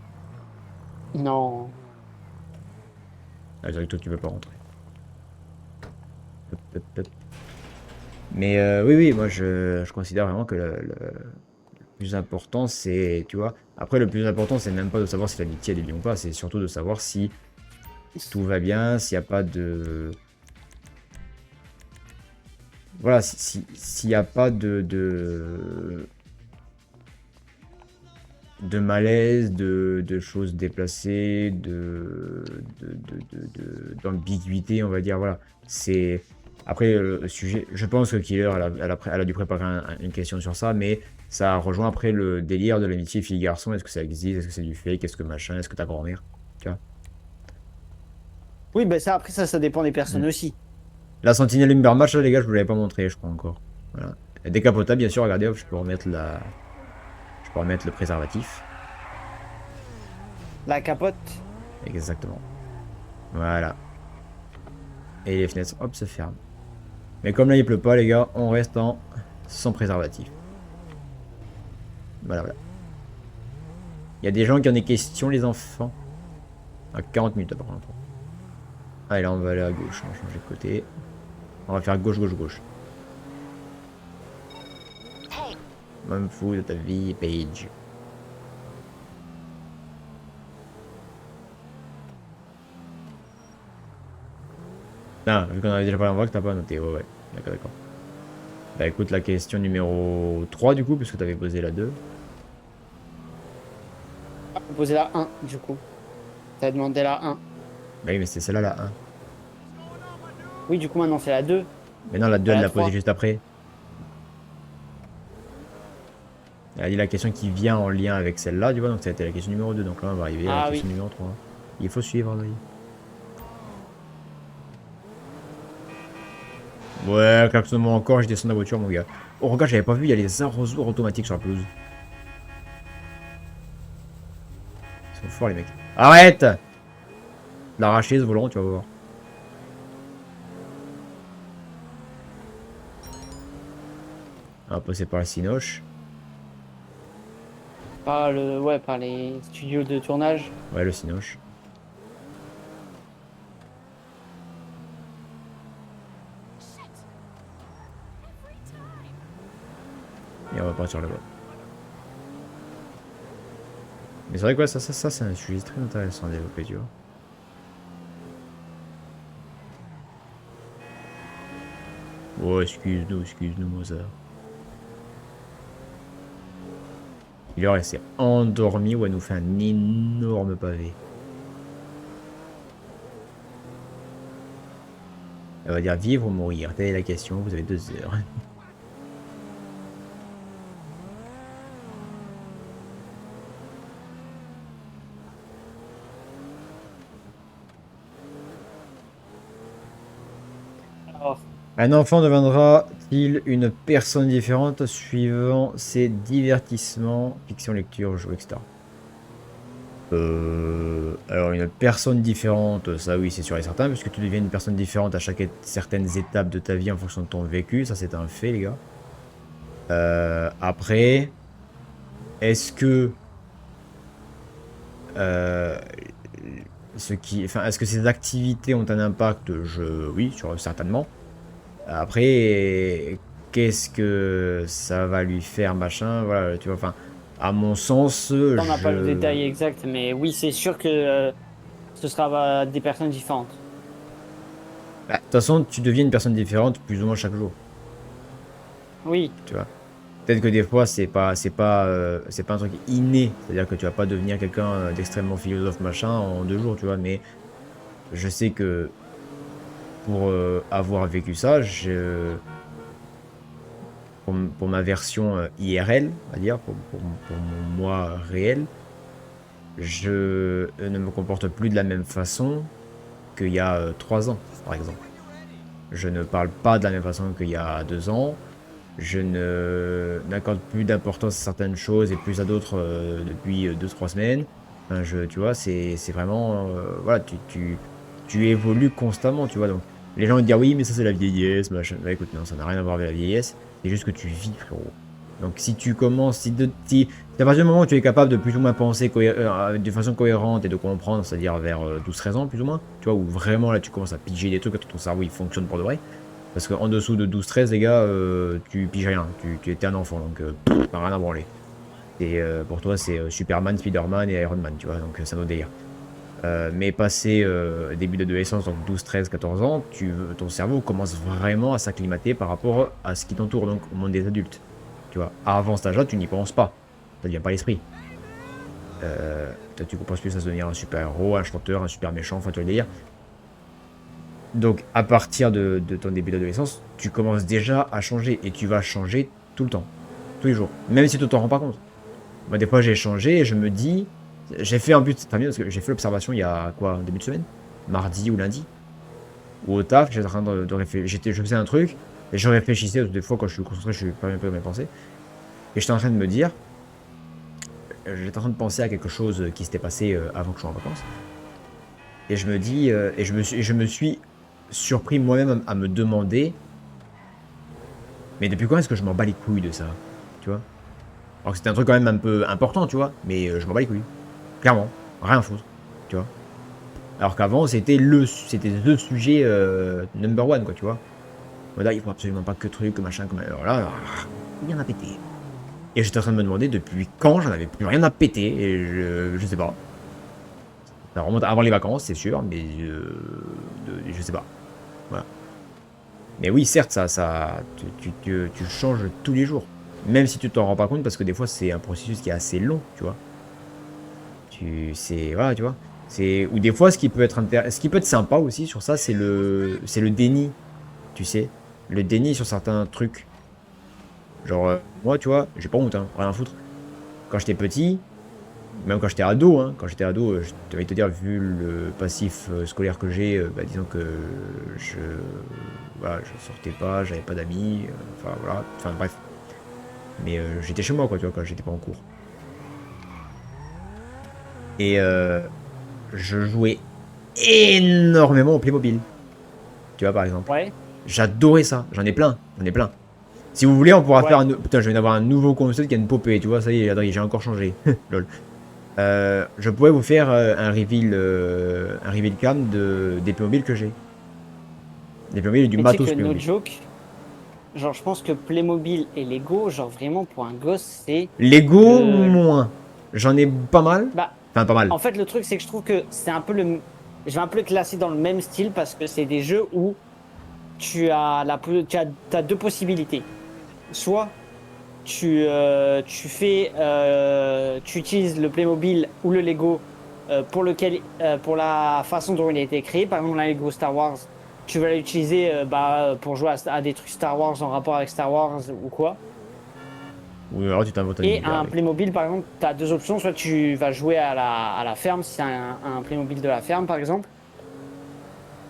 S3: Non.
S2: Là, je dirais que toi, tu peux pas rentrer. Hop, hop, hop. Mais oui, oui, moi, je considère vraiment que le plus important, c'est, tu vois. Après, le plus important, c'est même pas de savoir si l'amitié elle est bien ou pas, c'est surtout de savoir si tout va bien, s'il n'y a pas de. Voilà, s'il n'y a pas de malaise, de choses déplacées, d'ambiguïté, on va dire, voilà. C'est. Après, le sujet, je pense que Killer, elle a dû préparer une question sur ça, mais ça rejoint après le délire de l'amitié fille-garçon. Est-ce que ça existe? Est-ce que c'est du fake? Est-ce que machin? Est-ce que ta grand-mère? Tu vois?
S3: Oui, ben ça, après, ça dépend des personnes aussi.
S2: La sentinelle Umbermatch, là, les gars, je vous l'avais pas montré, je crois encore. Voilà. Elle est décapotable, bien sûr, regardez, hop, je peux remettre le préservatif.
S3: La capote.
S2: Exactement. Voilà. Et les fenêtres, hop, se ferment. Mais comme là, il pleut pas, les gars, on reste en sans préservatif. Voilà, voilà. Il y a des gens qui en ont questions, les enfants. À 40 minutes, par contre. Allez, là, on va aller à gauche, on va changer de côté. On va faire gauche, gauche, gauche. Même fou de ta vie, Paige. Ah, vu qu'on avait déjà parlé en voix que t'as pas noté, ouais, ouais. D'accord, d'accord. Bah écoute, la question numéro 3 du coup, puisque t'avais posé la 2.
S3: Ah, on posait la 1, du coup. T'as demandé la 1.
S2: Bah oui, mais c'est celle-là, la 1.
S3: Oui, du coup, maintenant, c'est la 2.
S2: Mais non, la 2,
S3: Pas
S2: elle
S3: la
S2: l'a
S3: 3.
S2: posée juste après. Elle a dit la question qui vient en lien avec celle-là, tu vois, donc ça a été la question numéro 2. Donc là, on va arriver à la
S3: Ah
S2: question
S3: oui.
S2: numéro 3. Il faut suivre, oui. Ouais, klaxonne-moi encore, je descends de la voiture, mon gars. Oh, regarde, j'avais pas vu, il y a les arrosoirs automatiques sur la pelouse. Ils sont forts, les mecs. Arrête! L'arracher, ce volant, tu vas voir. On va passer par le Cinoche.
S3: Par les studios de tournage.
S2: Ouais, le Cinoche. Et on va partir là-bas. Mais c'est vrai que ouais, ça c'est un sujet très intéressant à développer, tu vois. Oh, excuse-nous, Mozart. Il aurait s'est endormi ou elle nous fait un énorme pavé. Elle va dire vivre ou mourir. Telle est la question, vous avez 2 heures.
S3: Alors,
S2: Un enfant deviendra-t-il une personne différente suivant ses divertissements, fiction, lecture, jeux, etc. Alors une personne différente, ça oui c'est sûr et certain, puisque tu deviens une personne différente à certaines étapes de ta vie en fonction de ton vécu, ça c'est un fait les gars. Après, est-ce que est-ce que ces activités ont un impact? Oui, certainement. Après, qu'est-ce que ça va lui faire, machin, voilà, tu vois, enfin, à mon sens,
S3: On n'a pas le détail exact, mais oui, c'est sûr que ce sera des personnes différentes.
S2: Bah, de toute façon, tu deviens une personne différente plus ou moins chaque jour,
S3: Oui,
S2: tu vois. Peut-être que des fois, c'est pas un truc inné, c'est-à-dire que tu vas pas devenir quelqu'un d'extrêmement philosophe, machin, en 2 jours, tu vois, mais je sais que pour avoir vécu ça, pour ma version IRL, on va dire, pour mon moi réel, je ne me comporte plus de la même façon qu'il y a 3 ans, par exemple. Je ne parle pas de la même façon qu'il y a 2 ans. Je ne n'accorde plus d'importance à certaines choses et plus à d'autres depuis 2-3 semaines. Enfin, tu vois, c'est vraiment... voilà, tu évolues constamment, tu vois. Donc, les gens vont te dire, oui, mais ça, c'est la vieillesse, machin. Bah, écoute, non, ça n'a rien à voir avec la vieillesse. C'est juste que tu vis, frérot. Donc, si tu commences, si à partir du moment où tu es capable de plus ou moins penser de façon cohérente et de comprendre, c'est-à-dire vers 12-13 ans, plus ou moins, tu vois, où vraiment, là, tu commences à piger des trucs, ton cerveau, il fonctionne pour de vrai. Parce qu'en dessous de 12-13, les gars, tu piges rien. Tu étais un enfant, donc t'as rien à branler. Et pour toi, c'est Superman, Spider-Man et Iron Man, tu vois, donc c'est un autre délire. Mais passé début d'adolescence, donc 12, 13, 14 ans, ton cerveau commence vraiment à s'acclimater par rapport à ce qui t'entoure, donc au monde des adultes. Tu vois, avant cet âge-là, tu n'y penses pas. Ça ne vient pas à l'esprit. Tu penses plus à se devenir un super-héros, un chanteur, un super méchant, enfin, tu vois le délire. Donc, à partir de ton début d'adolescence, tu commences déjà à changer et tu vas changer tout le temps, tous les jours, même si tu t'en rends pas compte. Moi, des fois, j'ai changé et je me dis, j'ai fait un but, c'est très bien parce que j'ai fait l'observation il y a quoi, début de semaine, mardi ou lundi, ou au taf, j'étais en train de réfléchir, je faisais un truc et je réfléchissais. Des fois, quand je suis concentré, je suis pas un peu dans mes pensées et j'étais en train de me dire, j'étais en train de penser à quelque chose qui s'était passé avant que je sois en vacances et je me dis, et je me suis surpris moi-même à me demander, mais depuis quand est-ce que je m'en bats les couilles de ça, tu vois? Alors que c'était un truc quand même un peu important, tu vois, mais je m'en bats les couilles, clairement, rien à foutre, tu vois. Alors qu'avant c'était le sujet number one, quoi, tu vois. Là, il faut absolument pas que truc, que machin, comme alors là, rien à péter. Et j'étais en train de me demander depuis quand j'en avais plus rien à péter, et je sais pas. Ça remonte avant les vacances, c'est sûr, mais je sais pas. Voilà. Mais oui, certes, tu changes tous les jours. Même si tu t'en rends pas compte, parce que des fois, c'est un processus qui est assez long, tu vois. Voilà, tu vois. Ou des fois, ce qui peut être sympa aussi sur ça, c'est le déni, tu sais. Le déni sur certains trucs. Genre, moi, tu vois, j'ai pas honte, hein, rien à foutre. Quand j'étais petit, même quand j'étais ado, hein, je devais te dire, vu le passif scolaire que j'ai, bah, disons que voilà, je sortais pas, j'avais pas d'amis, enfin voilà, enfin bref. Mais j'étais chez moi, quoi, tu vois, quand j'étais pas en cours. Et je jouais énormément au Playmobil. Tu vois, par exemple.
S3: ouais.
S2: J'adorais ça, j'en ai plein, j'en ai plein. Si vous voulez, on pourra
S3: Ouais.
S2: faire un... Putain, je viens d'avoir un nouveau concept qui a une popée, tu vois, ça y est, Adrien, j'ai encore changé. Lol. Je pourrais vous faire un reveal cam des Playmobil que j'ai. Des Playmobil et du
S3: Mais tu sais
S2: matos
S3: que no
S2: Playmobil.
S3: joke, genre je pense que Playmobil et Lego, genre vraiment pour un gosse, c'est
S2: Lego,
S3: le...
S2: moins. J'en ai pas mal.
S3: Bah,
S2: Enfin, pas mal.
S3: en fait, le truc, c'est que je trouve que c'est un peu le... Je vais un peu le classer dans le même style parce que c'est des jeux où t'as deux possibilités. Soit tu utilises le Playmobil ou le Lego pour la façon dont il a été créé. Par exemple, la Lego Star Wars, tu vas l'utiliser pour jouer à des trucs Star Wars en rapport avec Star Wars ou quoi.
S2: Ou alors tu t'inventes un
S3: Et
S2: univers
S3: un
S2: avec.
S3: Playmobil, par exemple, tu as deux options. Soit tu vas jouer à la ferme, si c'est un Playmobil de la ferme, par exemple.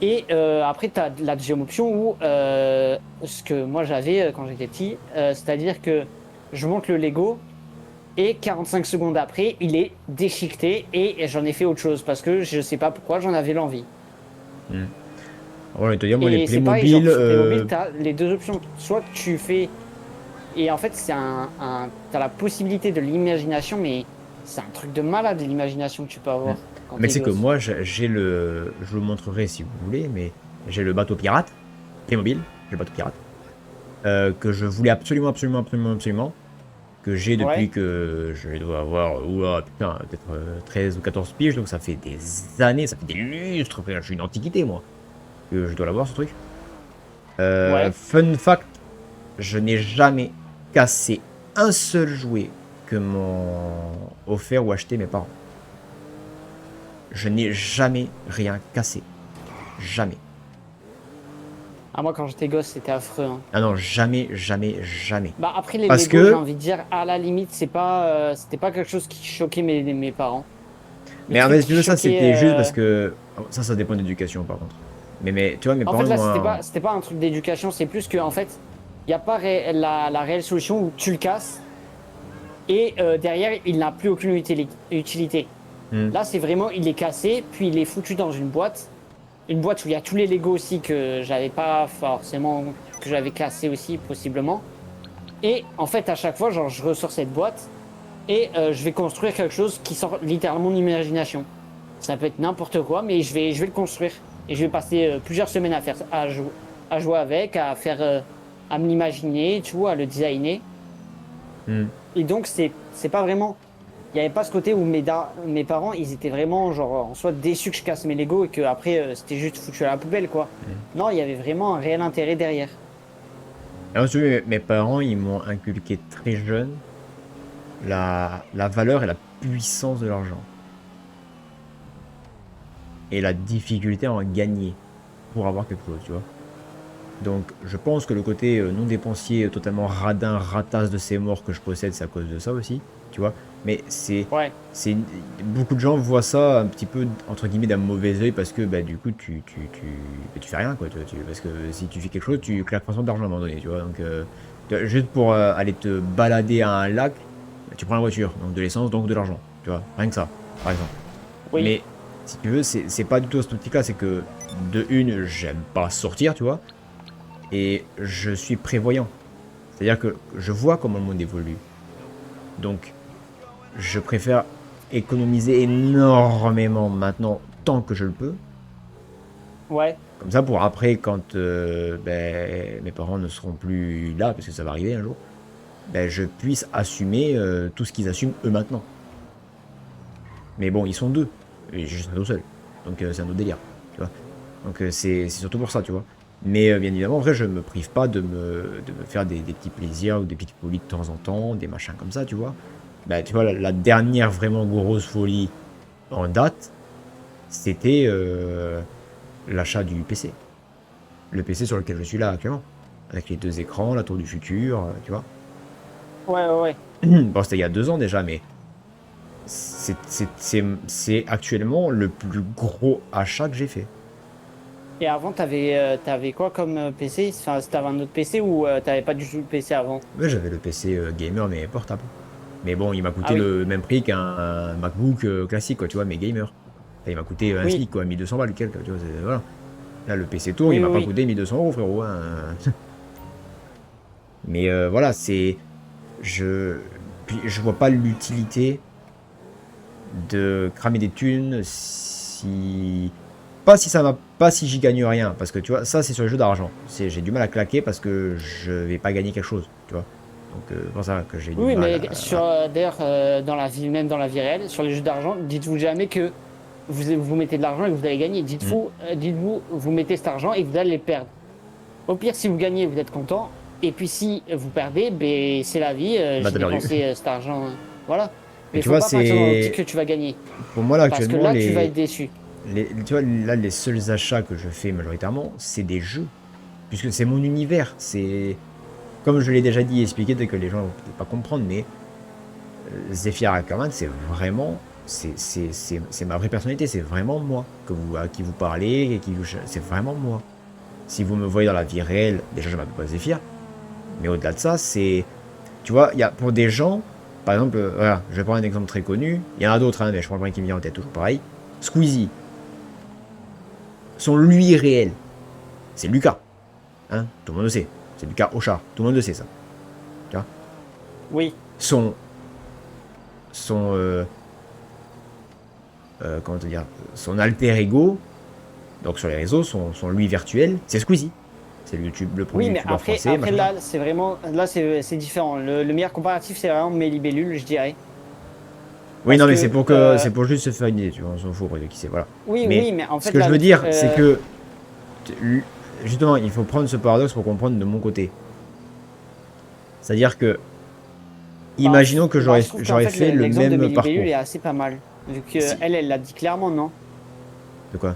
S3: Et après, tu as la deuxième option où ce que moi j'avais quand j'étais petit, c'est-à-dire que je monte le Lego et 45 secondes après, il est déchiqueté et j'en ai fait autre chose parce que je sais pas pourquoi j'en avais l'envie.
S2: Voilà, te dire, moi, les
S3: Et c'est pareil, genre
S2: Playmobil.
S3: sur Playmobil, tu as les deux options. Soit tu fais. Et en fait, t'as la possibilité de l'imagination, mais c'est un truc de malade l'imagination que tu peux avoir. Quand
S2: Mais
S3: t'es
S2: c'est que
S3: gosse.
S2: moi, j'ai le. Je vous le montrerai si vous voulez, mais j'ai le bateau pirate. Playmobil. le bateau pirate, que je voulais absolument, que j'ai depuis
S3: Ouais.
S2: que je dois avoir, ouah, putain, peut-être 13 ou 14 piges, donc ça fait des années, ça fait des lustres, frère, je suis une antiquité, moi, que je dois l'avoir, ce truc.
S3: Ouais.
S2: Fun fact, je n'ai jamais cassé un seul jouet que m'ont offert ou acheté mes parents. Je n'ai jamais rien cassé. Jamais.
S3: Ah, moi, quand j'étais gosse, c'était affreux. Hein.
S2: Ah non, jamais, jamais, jamais.
S3: Bah, après, les
S2: Parce
S3: Lego, j'ai
S2: que...
S3: envie de dire, à la limite, c'était pas quelque chose qui choquait mes parents. Le
S2: Mais en
S3: truc
S2: fait, si tu
S3: qui
S2: veux, ça,
S3: choquait.
S2: c'était juste parce que... oh, ça dépend de l'éducation, par contre. Mais tu vois, mes
S3: En
S2: parents,
S3: fait,
S2: ils
S3: là,
S2: m'ont...
S3: c'était pas un truc d'éducation, c'est plus que, en fait, il n'y a pas la réelle solution où tu le casses et derrière, il n'a plus aucune utilité.
S2: Hmm.
S3: Là, c'est vraiment, il est cassé, puis il est foutu dans une boîte. Une boîte où il y a tous les Lego aussi que j'avais pas forcément, que j'avais cassé aussi, possiblement. Et en fait, à chaque fois, genre, je ressors cette boîte et je vais construire quelque chose qui sort littéralement de mon imagination. Ça peut être n'importe quoi, mais je vais le construire. Et je vais passer plusieurs semaines à faire, à jouer avec, à faire, à me l'imaginer, tu vois, à le designer.
S2: Hmm.
S3: Et donc, c'est pas vraiment. Il n'y avait pas ce côté où mes parents, ils étaient vraiment, genre, en soi déçus que je casse mes Lego et que après c'était juste foutu à la poubelle, quoi. Non, il y avait vraiment un réel intérêt derrière.
S2: Alors, si tu veux, mes parents, ils m'ont inculqué très jeune la valeur et la puissance de l'argent. Et la difficulté à en gagner pour avoir quelque chose, tu vois. Donc, je pense que le côté non dépensier, totalement radin, ratasse de ces morts que je possède, c'est à cause de ça aussi, tu vois. Mais
S3: Ouais,
S2: beaucoup de gens voient ça un petit peu, entre guillemets, d'un mauvais œil parce que, bah, du coup, tu fais rien, quoi. Parce que si tu fais quelque chose, tu claques forcément d'argent à un moment donné, tu vois. Donc, juste pour aller te balader à un lac, bah, tu prends la voiture, donc de l'essence, donc de l'argent, tu vois. Rien que ça, par exemple.
S3: oui,
S2: Mais, si tu veux, c'est pas du tout cette optique-là, c'est que, de une, j'aime pas sortir, tu vois. Et je suis prévoyant. C'est-à-dire que je vois comment le monde évolue. Donc, je préfère économiser énormément maintenant, tant que je le peux.
S3: ouais.
S2: Comme ça, pour après, quand ben, mes parents ne seront plus là, parce que ça va arriver un jour, ben, je puisse assumer tout ce qu'ils assument eux maintenant. Mais bon, ils sont deux. Et je serai tout seul. Donc, c'est un autre délire. Tu vois. Donc, c'est surtout pour ça, tu vois. Mais bien évidemment, en vrai, je me prive pas de me faire des petits plaisirs ou des petites folies de temps en temps, des machins comme ça, tu vois. Bah, tu vois, la dernière vraiment grosse folie en date, c'était l'achat du PC. Le PC sur lequel je suis là actuellement. Avec les deux écrans, la tour du futur, tu vois.
S3: Ouais, ouais, ouais.
S2: Bon, c'était il y a 2 ans déjà, mais c'est actuellement le plus gros achat que j'ai fait.
S3: Et avant, t'avais quoi comme PC? Enfin, t'avais un autre PC ou t'avais pas du tout le PC avant?
S2: Ouais, j'avais le PC gamer, mais portable. Mais bon, il m'a
S3: Ah
S2: coûté
S3: oui,
S2: le même prix qu'un MacBook classique, quoi, tu vois, mais gamer. Là, il m'a coûté un
S3: oui,
S2: SMIC, quoi, 1200 balles, quelques, tu vois, voilà. Là, le PC Tour, il
S3: oui,
S2: m'a
S3: oui,
S2: pas
S3: oui.
S2: coûté 1200 €, frérot, hein. Mais voilà, c'est... Je... Puis, je vois pas l'utilité de cramer des thunes si... Pas si j'y gagne rien, parce que, tu vois, ça, c'est sur les jeux d'argent. J'ai du mal à claquer parce que je vais pas gagner quelque chose, tu vois. Donc, c'est pour ça que j'ai du
S3: Oui,
S2: mal
S3: mais
S2: à...
S3: sur, d'ailleurs, dans la vie, même dans la vie réelle, sur les jeux d'argent, dites-vous jamais que vous mettez de l'argent et que vous allez gagner.
S2: Hmm.
S3: Dites-vous, vous mettez cet argent et vous allez le perdre. Au pire, si vous gagnez, vous êtes content. Et puis si vous perdez, ben, c'est la vie,
S2: Bah,
S3: j'ai
S2: t'as perdu.
S3: dépensé cet argent. Voilà.
S2: Mais
S3: Mais il
S2: tu
S3: faut
S2: vois,
S3: pas partir dans l'optique
S2: c'est...
S3: que tu vas gagner.
S2: Pour moi, là,
S3: Parce que
S2: actuellement,
S3: là, tu vas être déçu.
S2: tu vois, là, les seuls achats que je fais majoritairement, c'est des jeux. Puisque c'est mon univers. C'est... Comme je l'ai déjà dit et expliqué, peut-être que les gens ne vont peut-être pas comprendre, mais Zephyr Ackerman, c'est vraiment... C'est ma vraie personnalité. C'est vraiment moi à qui vous parlez. C'est vraiment moi. Si vous me voyez dans la vie réelle, déjà, je m'appelle pas Zephyr. Mais au-delà de ça, c'est... Tu vois, il y a pour des gens... Par exemple, voilà, je vais prendre un exemple très connu. Il y en a d'autres, hein, mais je prends le premier qui me vient en tête, toujours pareil. Squeezie. Son lui réel, c'est Lucas. Hein, tout le monde le sait. C'est Lucas Auchard. Tout le monde le sait, ça. Tu vois.
S3: Oui,
S2: Son... comment te dire, son alter ego, donc sur les réseaux, son lui virtuel, c'est Squeezie. C'est le YouTube, le premier
S3: Oui, mais
S2: youtubeur
S3: après,
S2: français.
S3: après
S2: machin.
S3: là, c'est vraiment, là, c'est différent. Le meilleur comparatif, c'est vraiment Mélibellule, je dirais.
S2: Oui,
S3: Parce
S2: non, mais
S3: que,
S2: c'est pour juste se faire une idée, tu vois, on s'en fout, après, qui c'est, voilà.
S3: oui,
S2: Mais
S3: oui, mais en
S2: ce
S3: fait,
S2: que je
S3: là,
S2: veux dire, c'est
S3: euh,
S2: que, justement, il faut prendre ce paradoxe pour comprendre de mon côté. C'est-à-dire que,
S3: ben,
S2: imaginons que
S3: ben, je trouve qu'en
S2: j'aurais
S3: fait,
S2: fait le
S3: l'exemple de
S2: même
S3: Mélibellule est
S2: parcours.
S3: assez pas mal. Vu que
S2: Si.
S3: elle l'a dit clairement, non?
S2: De quoi?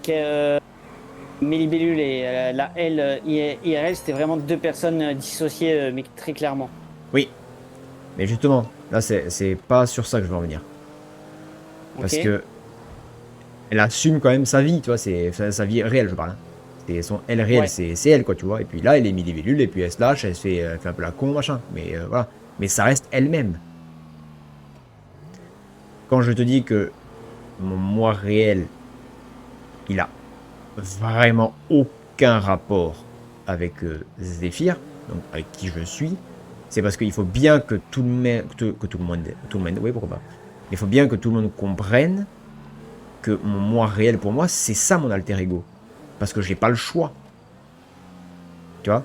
S3: Que Mélibellule et la elle IRL, c'était vraiment deux personnes dissociées, mais très clairement.
S2: Oui, mais justement, là, c'est pas sur ça que je veux en venir.
S3: Ok?
S2: Parce que, elle assume quand même sa vie, tu vois, c'est sa vie réelle, je parle. Hein. C'est son elle réelle,
S3: Ouais.
S2: c'est elle, quoi, tu vois. Et puis là, elle est milli et puis elle se lâche, elle fait un peu la con, machin. Mais voilà. Mais ça reste elle-même. Quand je te dis que mon moi réel, il a vraiment aucun rapport avec Zephyr, donc avec qui je suis, c'est parce qu'il faut bien que tout le monde, oui, pourquoi pas. Il faut bien que tout le monde comprenne que mon moi réel pour moi, c'est ça mon alter ego. Parce que j'ai pas le choix. Tu vois?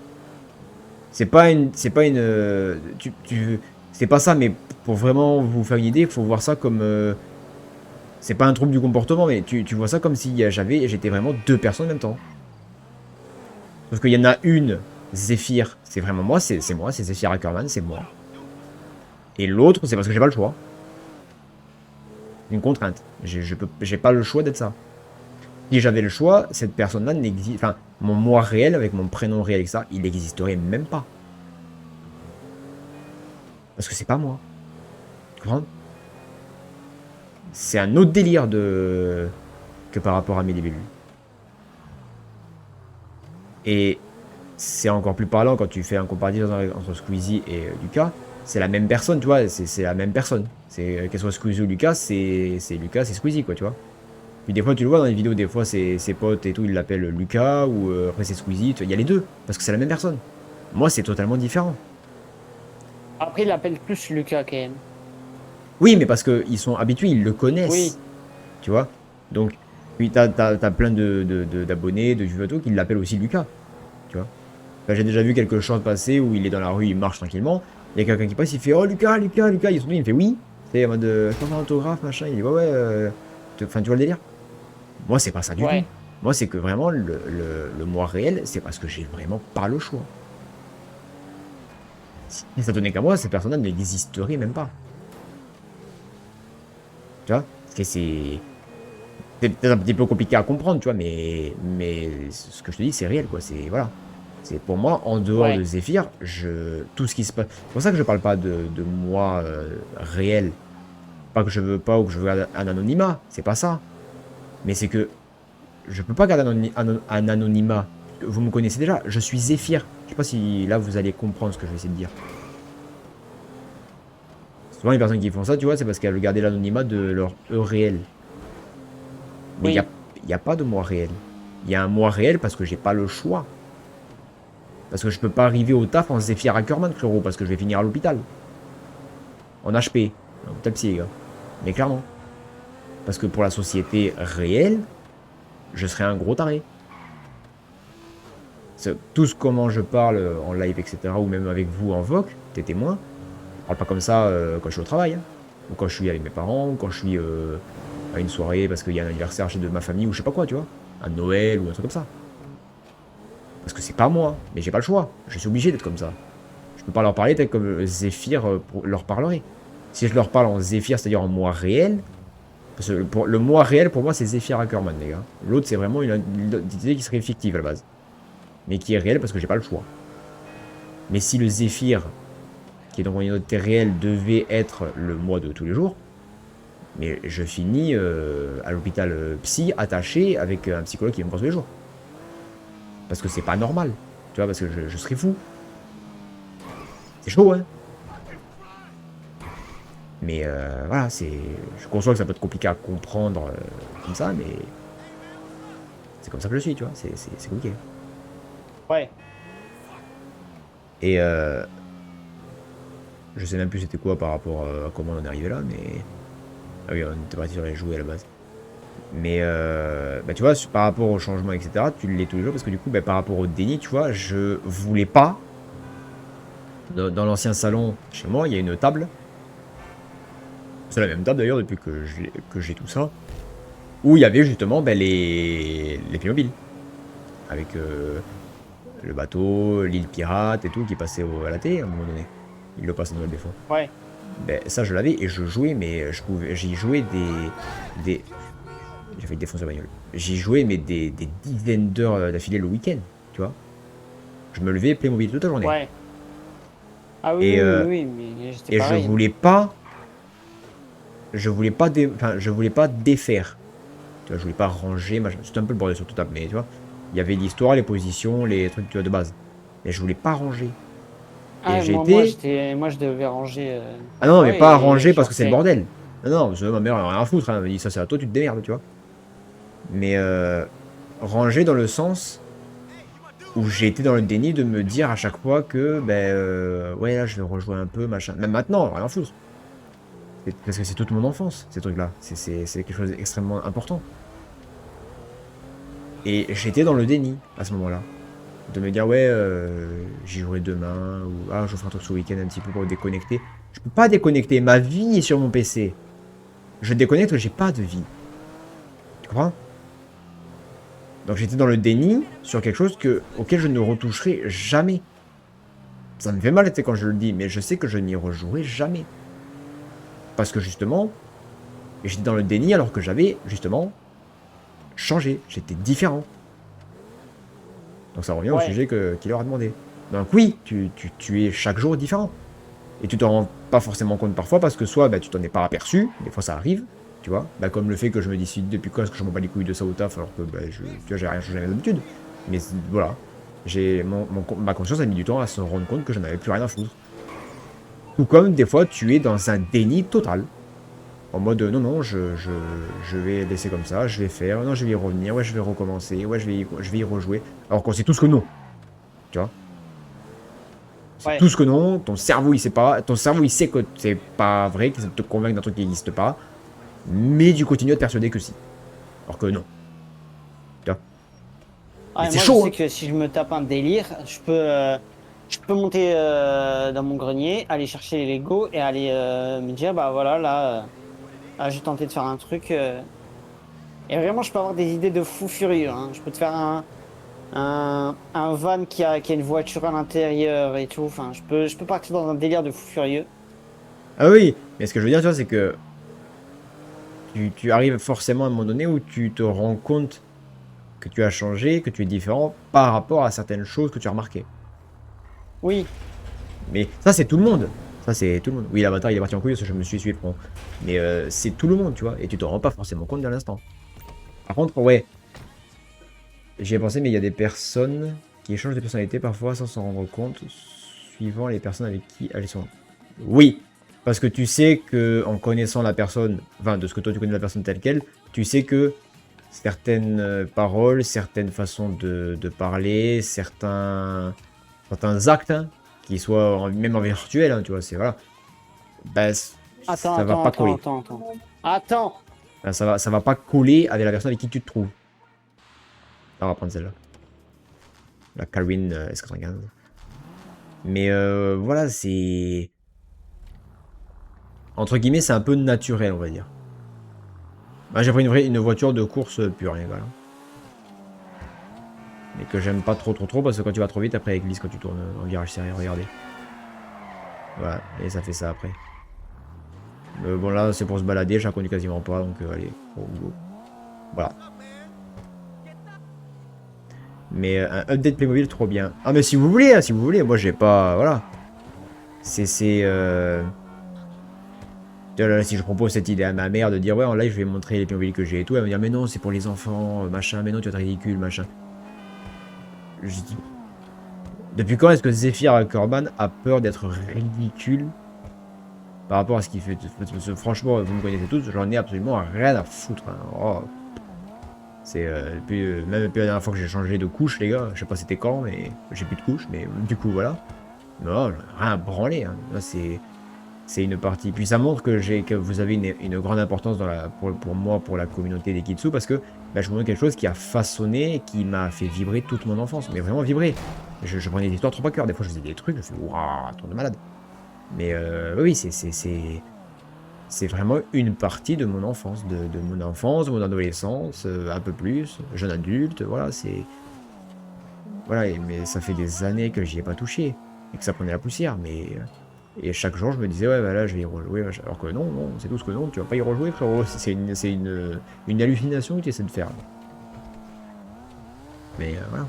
S2: C'est pas ça, mais pour vraiment vous faire une idée, il faut voir ça comme, c'est pas un trouble du comportement, mais tu vois ça comme si j'étais vraiment deux personnes en même temps. Sauf qu'il y en a une, Zephyr, c'est vraiment moi, c'est moi, c'est Zephyr Ackerman, c'est moi. Et l'autre, c'est parce que j'ai pas le choix. Une contrainte. J'ai pas le choix d'être ça. Si j'avais le choix, cette personne-là n'existe. Enfin, mon moi réel, avec mon prénom réel et ça, il n'existerait même pas. Parce que c'est pas moi. Tu comprends? C'est un autre délire que par rapport à mes débuts. Et c'est encore plus parlant quand tu fais un comparatif entre Squeezie et Lucas. C'est la même personne, tu vois, c'est la même personne. Qu'elle soit Squeezie ou Lucas, c'est Lucas, c'est Squeezie, quoi, tu vois. Puis des fois, tu le vois dans les vidéos, des fois, ses potes et tout, ils l'appellent Lucas, ou après c'est Squeezie. Il y a les deux, parce que c'est la même personne. Moi, c'est totalement différent.
S3: Après, il appelle plus Lucas quand même.
S2: Oui, mais parce qu'ils sont habitués, ils le
S3: Oui.
S2: connaissent. Tu vois. Donc, puis t'as plein d'abonnés, de viewers qui l'appellent aussi Lucas. Tu vois. Enfin, j'ai déjà vu quelque chose passer où il est dans la rue, il marche tranquillement. Il y a quelqu'un qui passe, il fait oh Lucas, Lucas, Lucas. Il me fait oui. C'est en mode je peux faire un autographe, machin. Il dit ouais, ouais. Enfin, tu vois le délire. Moi, c'est pas ça du tout.
S3: Ouais.
S2: Moi, c'est que vraiment, le moi réel, c'est parce que j'ai vraiment pas le choix. Si ça tenait qu'à moi, cette personne-là n'existerait même pas. Tu vois. Parce que c'est peut-être un petit peu compliqué à comprendre, tu vois, mais ce que je te dis, c'est réel, quoi. C'est, voilà. C'est pour moi, en dehors
S3: Ouais.
S2: de Zephyr, tout ce qui se passe. C'est pour ça que je parle pas de moi réel. Pas que je veux pas ou que je veux garder un anonymat. C'est pas ça. Mais c'est que je peux pas garder un anonymat. Vous me connaissez déjà. Je suis Zephyr. Je sais pas si là vous allez comprendre ce que je vais essayer de dire. Souvent, les personnes qui font ça, tu vois, c'est parce qu'elles veulent garder l'anonymat de leur eux réel. Mais il
S3: Oui.
S2: n'y a pas de moi réel. Il y a un moi réel parce que j'ai pas le choix. Parce que je peux pas arriver au taf en Zephyr Ackerman, frérot, parce que je vais finir à l'hôpital. En HP. En hôpital psy, les gars. Mais clairement. Parce que pour la société réelle, je serais un gros taré. Tout ce comment je parle en live, etc., ou même avec vous en VOC, t'es témoin, je parle pas comme ça quand je suis au travail. Hein. Ou quand je suis avec mes parents, ou quand je suis à une soirée parce qu'il y a un anniversaire chez de ma famille, ou je sais pas quoi, tu vois. Un Noël, ou un truc comme ça. Parce que c'est pas moi, mais j'ai pas le choix. Je suis obligé d'être comme ça. Je peux pas leur parler tel comme Zephyr leur parlerait. Si je leur parle en Zephyr, c'est-à-dire en moi réel, parce que le moi réel pour moi c'est Zephyr Ackerman, les gars. L'autre c'est vraiment une identité qui serait fictive à la base. Mais qui est réelle parce que j'ai pas le choix. Mais si le Zephyr, qui est donc une identité réelle, devait être le moi de tous les jours, mais je finis à l'hôpital psy, attaché avec un psychologue qui me pense tous les jours. Parce que c'est pas normal. Tu vois, parce que je serais fou. C'est chaud, hein. Mais voilà, je conçois que ça peut être compliqué à comprendre comme ça, mais c'est comme ça que je suis, tu vois. C'est compliqué.
S3: Ouais.
S2: Et je sais même plus c'était quoi par rapport à comment on en est arrivé là, mais... Ah oui, on était parti sur les jouets à la base. Mais bah, tu vois, par rapport au changement, etc., tu l'es tous les jours parce que du coup, bah, par rapport au déni, tu vois, je voulais pas. Dans l'ancien salon, chez moi, il y a une table. C'est la même table d'ailleurs depuis que j'ai tout ça. Où il y avait justement bah, les Playmobil. Avec le bateau, l'île pirate et tout qui passait à la télé à un moment donné. Il le passe dans le défaut.
S3: Ouais.
S2: Ben, ça je l'avais et je jouais, mais j'y jouais des. J'ai failli défoncer la bagnole. J'y jouais mais des dizaines d'heures d'affilée le week-end, tu vois. Je me levais Playmobil toute la journée.
S3: Ouais. Ah oui,
S2: Et,
S3: oui, oui, mais j'étais
S2: et
S3: pareil.
S2: je voulais pas, enfin, je voulais pas défaire. Tu vois, je voulais pas ranger, machin. C'était un peu le bordel sur toute table, mais tu vois, il y avait l'histoire, les positions, les trucs tu vois, de base. Mais je voulais pas ranger. Et
S3: Ah,
S2: j'étais.
S3: moi, je devais ranger
S2: Ah non, mais
S3: parfois
S2: pas
S3: et
S2: ranger parce
S3: genre,
S2: que c'est le bordel. Non, non, parce que ma mère elle a rien à foutre. Hein. Elle m'a dit ça, c'est à toi, tu te démerdes, tu vois. Mais ranger dans le sens où j'ai été dans le déni de me dire à chaque fois que, ben, ouais, là, je vais rejouer un peu, machin. Même maintenant, rien à foutre. Parce que c'est toute mon enfance, ces trucs-là. C'est quelque chose d'extrêmement important. Et j'étais dans le déni à ce moment-là. De me dire, ouais, j'y jouerai demain, ou ah, je ferai un truc ce week-end un petit peu pour déconnecter. Je peux pas déconnecter, ma vie est sur mon PC. Je déconnecte, j'ai pas de vie. Tu comprends? Donc j'étais dans le déni sur quelque chose auquel je ne retoucherai jamais. Ça me fait mal quand je le dis, mais je sais que je n'y rejouerai jamais. Parce que justement, j'étais dans le déni alors que j'avais justement changé. J'étais différent. Donc ça revient au
S3: ouais.
S2: sujet qu'il leur a demandé. Donc oui, tu es chaque jour différent. Et tu te rends pas forcément compte parfois parce que soit bah, tu t'en es pas aperçu, des fois ça arrive, tu vois. Bah, comme le fait que je me décide depuis quand est-ce que je m'en bats les couilles de ça au taf alors que bah, tu vois, j'ai rien changé à mes habitudes. Mais voilà, ma conscience a mis du temps à se rendre compte que j'en avais plus rien à foutre. Tout comme des fois tu es dans un déni total. En mode non, non, je vais laisser comme ça, je vais faire, non, je vais y revenir, ouais, je vais recommencer, ouais, je vais y rejouer. Alors qu'on sait tous que non, tu vois. C'est
S3: Ouais.
S2: tout ce que non, ton cerveau il sait pas, ton cerveau il sait que c'est pas vrai, que ça te convainc d'un truc qui n'existe pas, mais tu continues à te persuader que si. Alors que non. Tu vois. Et
S3: Ah, et
S2: c'est
S3: moi, je
S2: chaud,
S3: sais
S2: hein.
S3: que si je me tape un délire, je peux monter dans mon grenier, aller chercher les Lego et aller me dire, bah voilà, là, j'ai tenté de faire un truc. Et vraiment, je peux avoir des idées de fou furieux. Hein. Je peux te faire un van qui a une voiture à l'intérieur et tout. Enfin, je peux partir dans un délire de fou furieux.
S2: Ah oui, mais ce que je veux dire, tu vois, c'est que tu arrives forcément à un moment donné où tu te rends compte que tu as changé, que tu es différent par rapport à certaines choses que tu as remarquées.
S3: Oui,
S2: Mais ça, c'est tout le monde. Ça, c'est tout le monde. Oui, l'avatar, il est parti en couille parce que je me suis essuyé le front. Mais c'est tout le monde, tu vois, et tu te rends pas forcément compte d'un instant. Par contre, ouais, j'y ai pensé, mais il y a des personnes qui échangent de personnalité parfois sans s'en rendre compte, suivant les personnes avec qui elles sont. Oui, parce que tu sais que en connaissant la personne, enfin de ce que toi tu connais la personne telle qu'elle, tu sais que certaines paroles, certaines façons de parler, certains actes, hein, qui soient même en virtuel, hein, tu vois, c'est voilà, bah,
S3: attends,
S2: ça va
S3: attends,
S2: pas
S3: attends,
S2: coller.
S3: attends, attends. Attends!
S2: Bah, ça va pas coller avec la personne avec qui tu te trouves. On va prendre celle-là. La Karine S95. Mais voilà, c'est. Entre guillemets, c'est un peu naturel, on va dire. Bah, j'ai pris une voiture de course pure, les gars. Là. Mais que j'aime pas trop parce que quand tu vas trop vite, après elle glisse quand tu tournes en virage serré, regardez. Voilà, et ça fait ça après. Bon là, c'est pour se balader, je la conduis quasiment pas, donc allez, go. Voilà. Mais un update Playmobil, trop bien. Ah mais si vous voulez, hein, si vous voulez, moi j'ai pas... Voilà. C'est... Là, si je propose cette idée à ma mère de dire ouais en live je vais montrer les Playmobil que j'ai et tout, elle va me dire mais non c'est pour les enfants, machin, mais non tu vas être ridicule, machin. Je dis... Depuis quand est-ce que Zephyr Corban a peur d'être ridicule par rapport à ce qu'il fait? Parce que, franchement, vous me connaissez tous, j'en ai absolument rien à foutre. Hein. Oh. C'est même depuis la dernière fois que j'ai changé de couche, les gars. Je sais pas c'était quand, mais j'ai plus de couche. Mais du coup, voilà. Non, rien à branler. Hein. Là, c'est c'est une partie. Puis ça montre que vous avez une grande importance pour moi, pour la communauté des Kitsu, parce que bah, je vous montre quelque chose qui a façonné, qui m'a fait vibrer toute mon enfance. Mais vraiment vibrer. Je prenais des histoires trop à cœur. Des fois, je faisais des trucs, je me suis dit, waouh, tour de malade. Mais oui, c'est vraiment une partie de mon enfance, de mon enfance, de mon adolescence, un peu plus, jeune adulte, voilà, c'est... Voilà, mais ça fait des années que j'y ai pas touché, et que ça prenait la poussière, mais... Et chaque jour, je me disais, ouais, bah là, je vais y rejouer, alors que non, non, c'est tout ce que non, tu vas pas y rejouer, frérot, c'est une hallucination que tu essaies de faire. Mais voilà.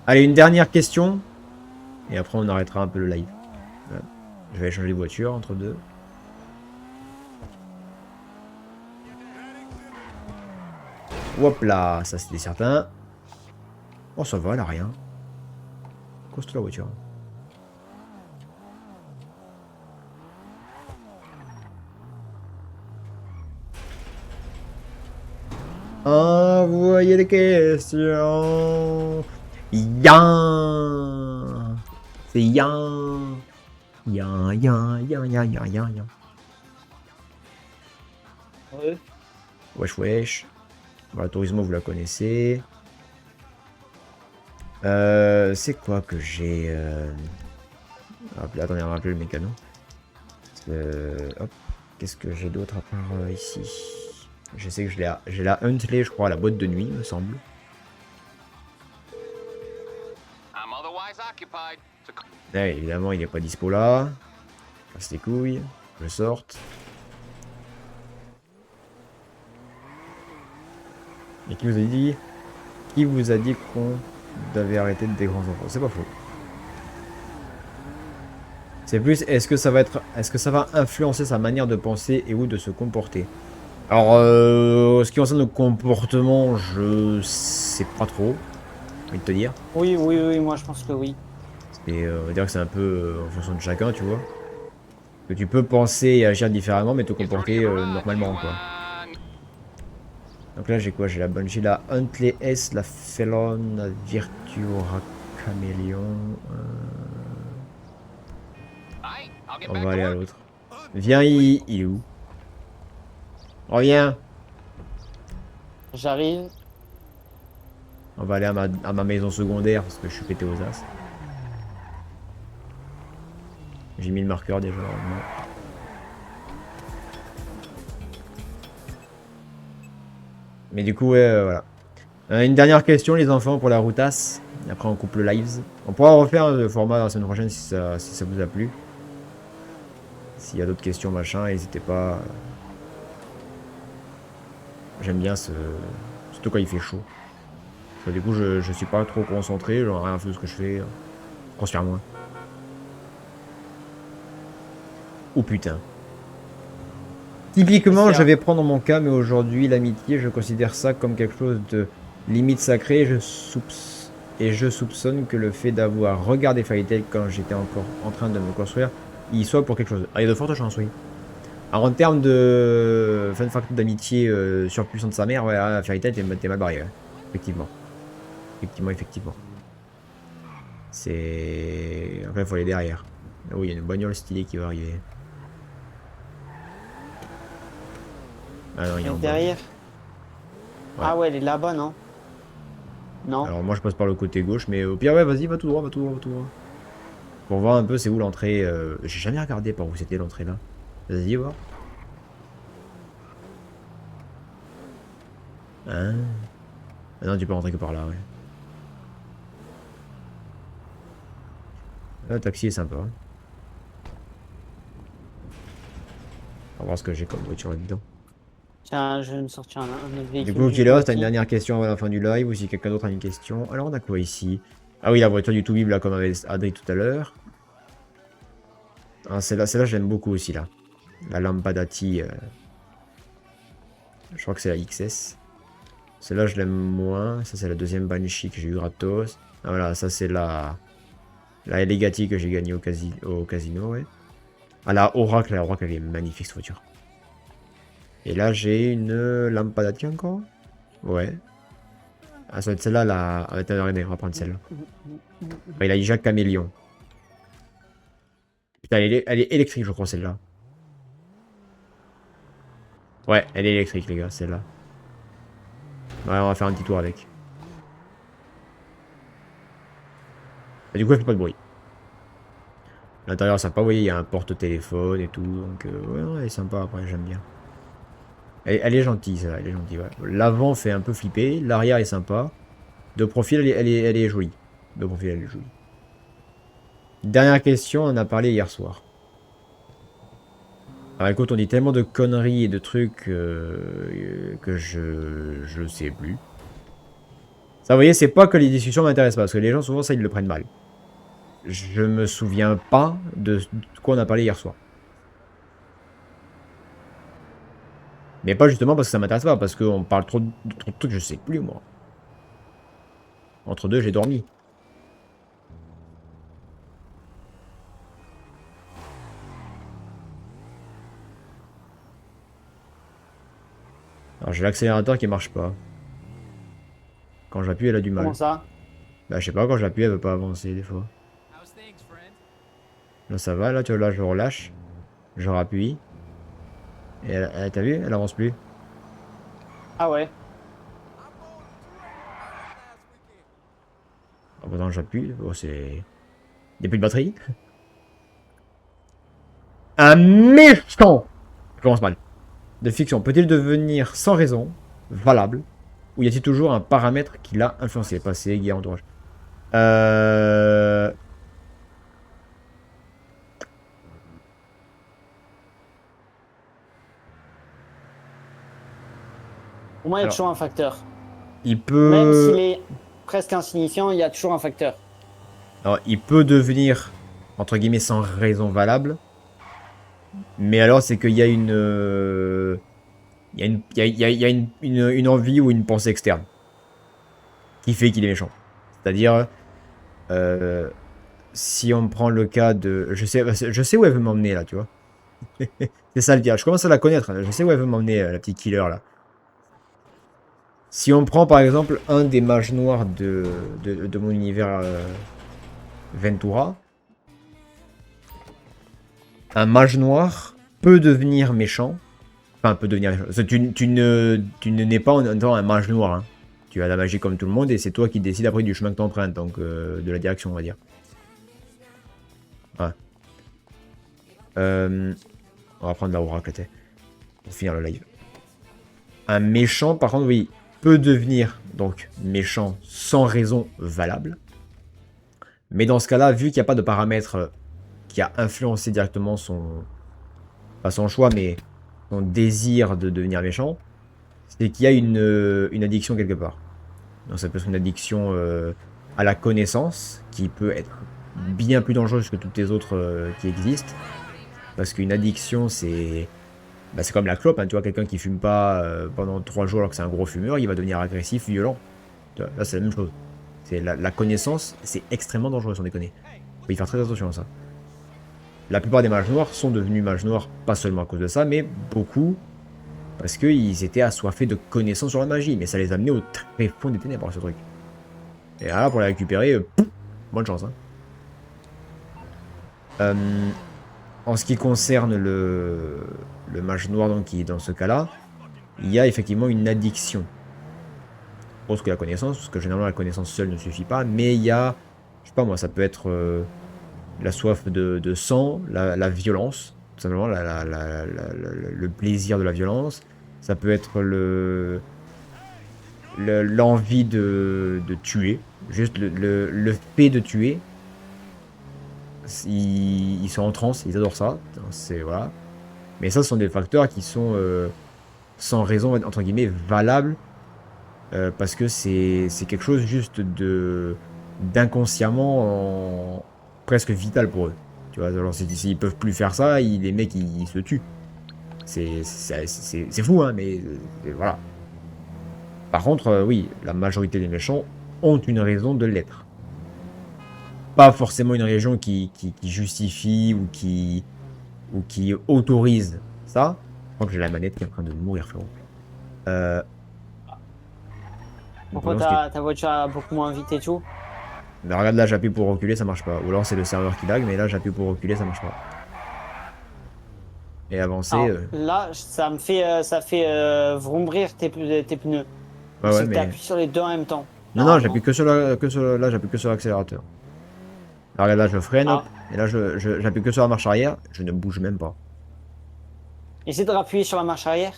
S2: Allez, une dernière question, et après on arrêtera un peu le live. Voilà. Je vais échanger de voiture entre deux. Hop là, ça c'était certain. Oh ça va, elle a rien. Coste la voiture. Envoyez les questions. Yan. C'est yan. Yan, yan, yan, yan, yan, yan, yan.
S3: Ouais.
S2: Wesh, wesh. Voilà, Turismo, vous la connaissez. C'est quoi que j'ai... Attendez, on va rappeler le mécano. Hop. Qu'est-ce que j'ai d'autre à part ici? Je sais que j'ai la Huntley, je crois, à la boîte de nuit, me semble. Ouais, évidemment, il n'est pas dispo là. Casse les couilles. Je sorte. Et qui vous a dit? Qui vous a dit qu'on devait arrêter de des grands enfants? C'est pas faux. C'est plus, est-ce que ça va influencer sa manière de penser et ou de se comporter? Alors, ce qui concerne le comportement, je sais pas trop. J'ai envie de te dire.
S3: Oui, oui, oui, moi je pense que oui.
S2: Et on va dire que c'est un peu en fonction de chacun, tu vois. Que tu peux penser et agir différemment, mais te comporter normalement, quoi. Donc là, j'ai quoi? J'ai la bonne, j'ai la Huntley S, la Felon, la Virtua Caméléon. On va aller à l'autre. Viens, il est où? Reviens.
S3: J'arrive.
S2: On va aller à ma maison secondaire parce que je suis pété aux as. J'ai mis le marqueur déjà. Mais du coup, ouais, voilà. Une dernière question, les enfants, pour la routasse. Et après, on coupe le live. On pourra refaire le format la semaine prochaine si ça vous a plu. S'il y a d'autres questions, machin, n'hésitez pas. J'aime bien surtout quand il fait chaud. Parce que du coup, je suis pas trop concentré, j'en ai rien à foutre de ce que je fais. Je considère moins. Oh putain. Typiquement, je vais prendre mon cas, mais aujourd'hui, l'amitié, je considère ça comme quelque chose de limite sacré. Et je soupçonne que le fait d'avoir regardé Fairy Tail quand j'étais encore en train de me construire, il soit pour quelque chose. Ah, il y a de fortes chances, oui. Alors, en termes de fun fact d'amitié surpuissant de sa mère, ouais, Fairy Tail, t'es mal barré, ouais. Effectivement. Effectivement. C'est... Après, il faut aller derrière. Ah oui, il y a une bagnole stylée qui va arriver. Ah non, il y a un
S3: derrière.
S2: Ouais.
S3: Ah ouais, elle est là-bas, non? Non.
S2: Alors moi je passe par le côté gauche, mais au pire ouais vas-y, va tout droit. Pour voir un peu c'est où l'entrée. J'ai jamais regardé par où c'était l'entrée là. Vas-y voir. Hein? Ah non, tu peux rentrer que par là, ouais. Le taxi est sympa. On va voir ce que j'ai comme voiture là-dedans.
S3: Tiens, je vais me sortir un autre véhicule.
S2: Du coup, Kélos, t'as une dernière question avant la fin du live, ou si quelqu'un d'autre a une question. Alors, on a quoi ici? Ah oui, la voiture du Toubib, là, comme avait Adri tout à l'heure. Ah, celle-là, je l'aime beaucoup aussi, là. La Lampadati. Je crois que c'est la XS. Celle-là, je l'aime moins. Ça, c'est la deuxième Banshee que j'ai eu gratos. Ah, voilà, ça, c'est la Elegati que j'ai gagnée au casino, ouais. Ah, la Oracle, elle est magnifique, cette voiture. Et là, j'ai une Lampadati encore. Ouais. Ah, ça va être celle-là, la... Attends, regardez, on va prendre celle-là. Il a déjà Caméléon. Putain, elle est électrique, je crois, celle-là. Ouais, elle est électrique, les gars, celle-là. Ouais, on va faire un petit tour avec. Et du coup, elle fait pas de bruit. L'intérieur, sympa, vous voyez, il y a un porte-téléphone et tout. Donc, ouais, non, elle est sympa, après, j'aime bien. Elle est gentille, celle-là, elle est gentille, ouais. L'avant fait un peu flipper, l'arrière est sympa. De profil, elle est jolie. De profil, elle est jolie. Dernière question, on en a parlé hier soir. Alors écoute, on dit tellement de conneries et de trucs que je sais plus. Ça, vous voyez, c'est pas que les discussions m'intéressent pas, parce que les gens, souvent, ça, ils le prennent mal. Je me souviens pas de quoi on a parlé hier soir. Mais pas justement parce que ça m'intéresse pas, parce qu'on parle trop de trucs, je sais plus, moi. Entre deux, j'ai dormi. Alors j'ai l'accélérateur qui marche pas. Quand j'appuie, elle a du mal.
S3: Comment ça?
S2: Bah je sais pas, quand j'appuie, elle veut pas avancer des fois. Là ça va, là tu vois, là je relâche. Je rappuie. Et t'as vu, elle avance plus.
S3: Ah ouais.
S2: Ah, pourtant j'appuie, oh, c'est... Il n'y a plus de batterie. Un méchant! Je commence mal. De fiction peut-il devenir sans raison valable? Ou y a-t-il toujours un paramètre qui l'a influencé? Passé, guerre, entourage.
S3: Pour moi, il y a
S2: Alors,
S3: toujours un facteur.
S2: il
S3: Même s'il
S2: peut...
S3: est presque insignifiant, il y a toujours un facteur.
S2: Alors, il peut devenir, entre guillemets, sans raison valable. Mais alors, c'est qu'il y a une... il y a, une, il y a une envie ou une pensée externe qui fait qu'il est méchant. C'est-à-dire, euh, si on prend le cas de... Je sais où elle veut m'emmener, là, tu vois. C'est ça le dire. Je commence à la connaître. Hein. Je sais où elle veut m'emmener, la petite killer, là. Si on prend, par exemple, un des mages noirs de mon univers Ventura, un mage noir peut devenir méchant. Enfin, peut devenir méchant. Tu ne nais pas en étant un mage noir. Hein. Tu as la magie comme tout le monde et c'est toi qui décides après du chemin que tu empruntes, donc de la direction, on va dire. Ouais. On va prendre la oracle pour finir le live. Un méchant, par contre, oui, peut devenir donc méchant sans raison valable. Mais dans ce cas-là, vu qu'il n'y a pas de paramètre qui a influencé directement pas son choix, mais son désir de devenir méchant, c'est qu'il y a une addiction quelque part. Donc ça peut être une addiction à la connaissance, qui peut être bien plus dangereuse que toutes les autres qui existent. Parce qu'une addiction, c'est comme la clope, hein, tu vois, quelqu'un qui fume pas pendant 3 jours alors que c'est un gros fumeur, il va devenir agressif, violent. Tu vois, là, c'est la même chose. C'est la connaissance, c'est extrêmement dangereux, sans déconner. Faut y faire très attention à ça. La plupart des mages noirs sont devenus mages noirs, pas seulement à cause de ça, mais beaucoup parce qu'ils étaient assoiffés de connaissances sur la magie, mais ça les a amenés au très fond des ténèbres, ce truc. Et là, pour la récupérer, bonne chance. Hein. En ce qui concerne le mage noir, donc, qui est dans ce cas-là, il y a effectivement une addiction. Autre que la connaissance, parce que généralement la connaissance seule ne suffit pas, mais il y a, je sais pas moi, ça peut être la soif de sang, la violence, tout simplement, le plaisir de la violence, ça peut être l'envie de tuer, juste le fait de tuer. Ils sont en transe, ils adorent ça. Voilà. Mais ça, ce sont des facteurs qui sont sans raison, entre guillemets, valables. Parce que c'est quelque chose juste d'inconsciemment presque vital pour eux. Tu vois, alors s'ils peuvent plus faire ça, les mecs, ils se tuent. C'est fou, hein, mais voilà. Par contre, oui, la majorité des méchants ont une raison de l'être. Pas forcément une raison qui justifie ou qui autorise ça. Je crois que j'ai la manette qui est en train de mourir, frérot.
S3: Pourquoi ta voiture a beaucoup moins vite et tout?
S2: Mais regarde là, j'appuie pour reculer, ça marche pas. Ou alors c'est le serveur qui lag, mais là j'appuie pour reculer, ça marche pas. et avancer.
S3: Alors, là, ça fait vrombrir tes pneus.
S2: Ouais,
S3: C'est
S2: ouais,
S3: que
S2: mais...
S3: t'appuies sur les deux en même temps.
S2: Non,
S3: Normalement.
S2: j'appuie là, j'appuie que sur l'accélérateur. Alors regarde, là, je freine, hop,
S3: Ah,
S2: et là, j'appuie que sur la marche arrière, je ne bouge même pas.
S3: essaie de rappuyer sur la marche arrière.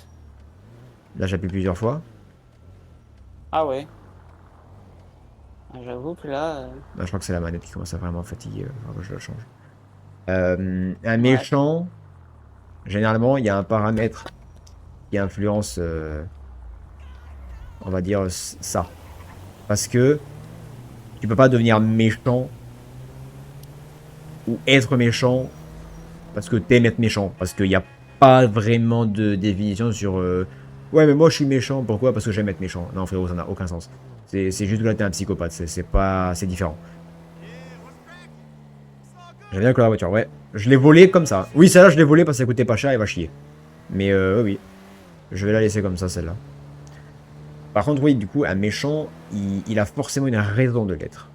S2: Là, j'appuie plusieurs fois.
S3: Ah ouais. Ah, j'avoue que là.
S2: Là, je crois que c'est la manette qui commence à vraiment fatiguer, alors que je la change. Un
S3: Ouais.
S2: méchant, généralement, il y a un paramètre qui influence, on va dire, ça. Parce que tu peux pas devenir méchant ou être méchant parce que t'aimes être méchant. Parce qu'il n'y a pas vraiment de définition sur ouais, mais moi je suis méchant. Pourquoi? Parce que j'aime être méchant. Non, frérot, ça n'a aucun sens. C'est juste que là, t'es un psychopathe. C'est pas. C'est différent. J'aime bien que la voiture, ouais. Je l'ai volé comme ça. Oui, celle-là, je l'ai volée parce qu'elle coûtait pas cher et va chier. Mais oui. Je vais la laisser comme ça, celle-là. Par contre, oui, du coup, un méchant, il a forcément une raison de l'être.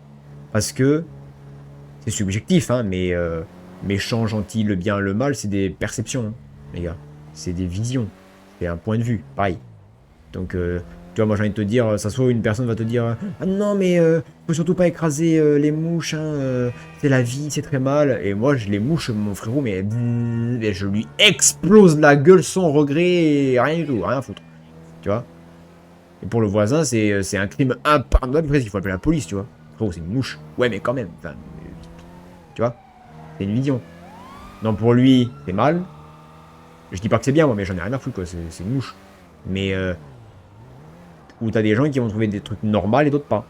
S2: Parce que c'est subjectif, hein, mais méchant, gentil, le bien, le mal, c'est des perceptions, hein, les gars. C'est des visions. C'est un point de vue, pareil. Donc, tu vois, moi j'ai envie de te dire, ça se trouve, une personne va te dire ah non, mais faut surtout pas écraser les mouches, hein, c'est la vie, c'est très mal. Et moi, je les mouche, mon frérot, mais je lui explose la gueule sans regret et rien du tout, rien à foutre. Tu vois? Et pour le voisin, c'est un crime impardonnable, presque, il faut appeler la police, tu vois. Frérot, c'est une mouche. Ouais, mais quand même, enfin, tu vois? C'est une vision. Non, pour lui, c'est mal. Je dis pas que c'est bien, moi, mais j'en ai rien à foutre, quoi. C'est une mouche. Mais, où t'as des gens qui vont trouver des trucs normaux et d'autres pas.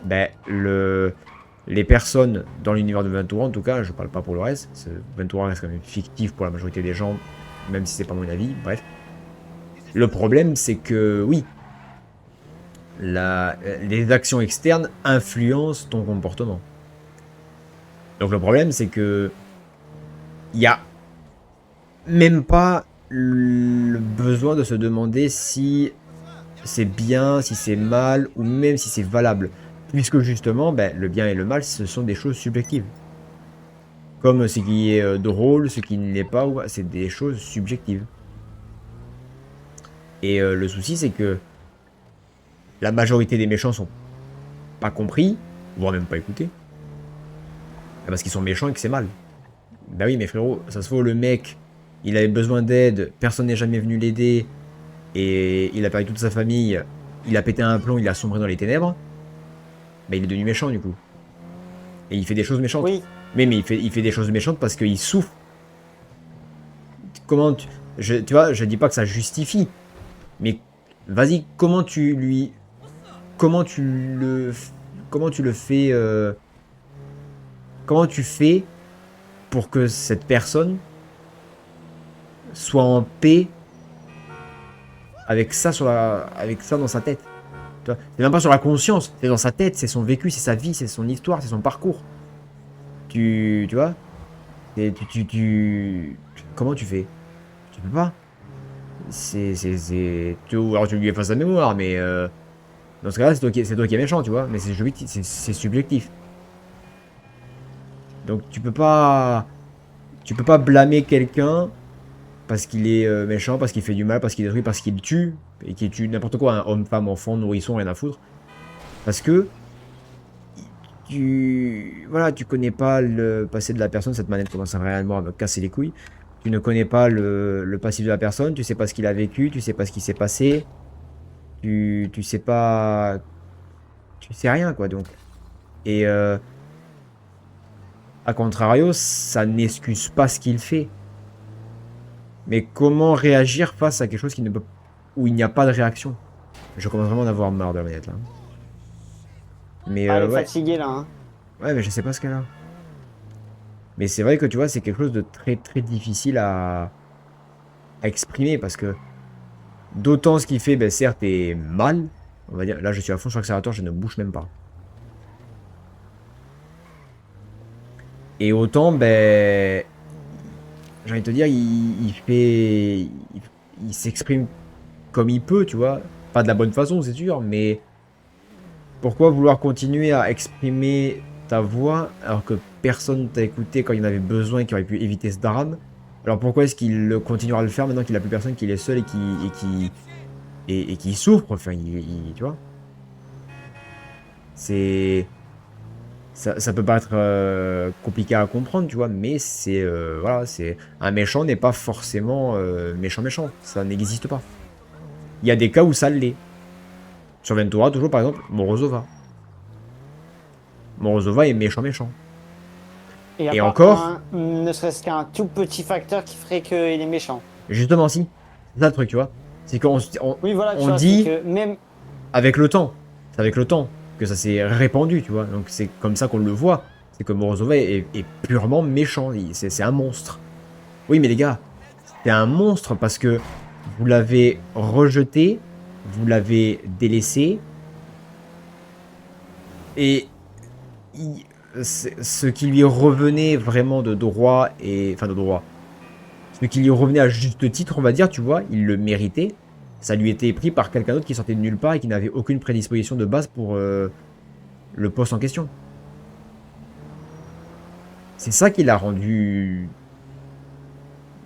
S2: Ben, les personnes dans l'univers de Ventura, en tout cas, je parle pas pour le reste. Ventura reste quand même fictif pour la majorité des gens, même si c'est pas mon avis, bref. Le problème, c'est que, oui, les actions externes influencent ton comportement. Donc le problème, c'est que il y a même pas le besoin de se demander si c'est bien, si c'est mal, ou même si c'est valable. Puisque justement, ben, le bien et le mal, ce sont des choses subjectives. Comme ce qui est drôle, ce qui ne l'est pas, c'est des choses subjectives. Et le souci, c'est que la majorité des méchants sont pas compris, voire même pas écoutés. Parce qu'ils sont méchants et que c'est mal. Bah oui, mais frérot, ça se voit, le mec, il avait besoin d'aide, personne n'est jamais venu l'aider, et il a perdu toute sa famille, il a pété un plomb, il a sombré dans les ténèbres. Bah il est devenu méchant du coup. Et il fait des choses méchantes.
S3: Oui.
S2: Mais il fait des choses méchantes parce qu'il souffre. Comment tu... tu vois, je dis pas que ça justifie. Mais vas-y, comment tu lui... Comment tu le... Comment tu le fais... Comment tu fais pour que cette personne soit en paix avec ça, avec ça dans sa tête. C'est même pas sur la conscience, c'est dans sa tête, c'est son vécu, c'est sa vie, c'est son histoire, c'est son parcours. Tu vois? Comment tu fais? Tu peux pas. Alors tu lui effaces sa mémoire, mais dans ce cas-là, c'est toi qui es méchant, tu vois? Mais c'est subjectif. Donc tu peux pas blâmer quelqu'un parce qu'il est méchant, parce qu'il fait du mal, parce qu'il détruit, parce qu'il tue, et qu'il tue n'importe quoi, un homme, femme, enfant, nourrisson, rien à foutre. Parce que voilà, tu connais pas le passé de la personne, cette manette commence réellement à me casser les couilles. Tu ne connais pas le passif de la personne, tu sais pas ce qu'il a vécu, tu sais pas ce qui s'est passé, tu sais pas, tu sais rien quoi donc. Et a contrario, ça n'excuse pas ce qu'il fait. Mais comment réagir face à quelque chose qui ne peut, où il n'y a pas de réaction? Je commence vraiment à avoir marre de la manette là. Mais
S3: Ah, elle est
S2: ouais.
S3: fatiguée là. Hein.
S2: Ouais, mais je sais pas ce qu'elle a. Mais c'est vrai que tu vois, c'est quelque chose de très très difficile à exprimer parce que d'autant ce qu'il fait, ben, certes, est mal. On va dire, là je suis à fond sur l'accélérateur, je ne bouge même pas. Et autant, ben, j'ai envie de te dire, il s'exprime comme il peut, tu vois. Pas de la bonne façon, c'est sûr, mais pourquoi vouloir continuer à exprimer ta voix alors que personne t'a écouté quand il en avait besoin et qui aurait pu éviter ce drame? Alors pourquoi est-ce qu'il continuera à le faire maintenant qu'il a plus personne, qu'il est seul et qui souffre, enfin, tu vois. C'est... Ça peut paraître compliqué à comprendre, tu vois, mais c'est... voilà, c'est... Un méchant n'est pas forcément méchant. Ça n'existe pas. Il y a des cas où ça l'est. Sur Ventura, toujours, par exemple, Morozova. Morozova est méchant.
S3: Et à
S2: Et
S3: part
S2: encore,
S3: ne serait-ce qu'un tout petit facteur qui ferait qu'il est méchant.
S2: justement, si. C'est ça le truc, tu vois. C'est qu'on
S3: Oui, voilà, tu
S2: on
S3: vois, c'est
S2: dit...
S3: que même.
S2: avec le temps. C'est avec le temps que ça s'est répandu, tu vois. Donc c'est comme ça qu'on le voit. C'est que Morozova est purement méchant. C'est un monstre. Oui, mais les gars, c'est un monstre parce que vous l'avez rejeté, vous l'avez délaissé. Et ce qui lui revenait vraiment de droit, et enfin de droit, ce qui lui revenait à juste titre, on va dire, tu vois, il le méritait. Ça lui était pris par quelqu'un d'autre qui sortait de nulle part et qui n'avait aucune prédisposition de base pour le poste en question. C'est ça qui l'a rendu...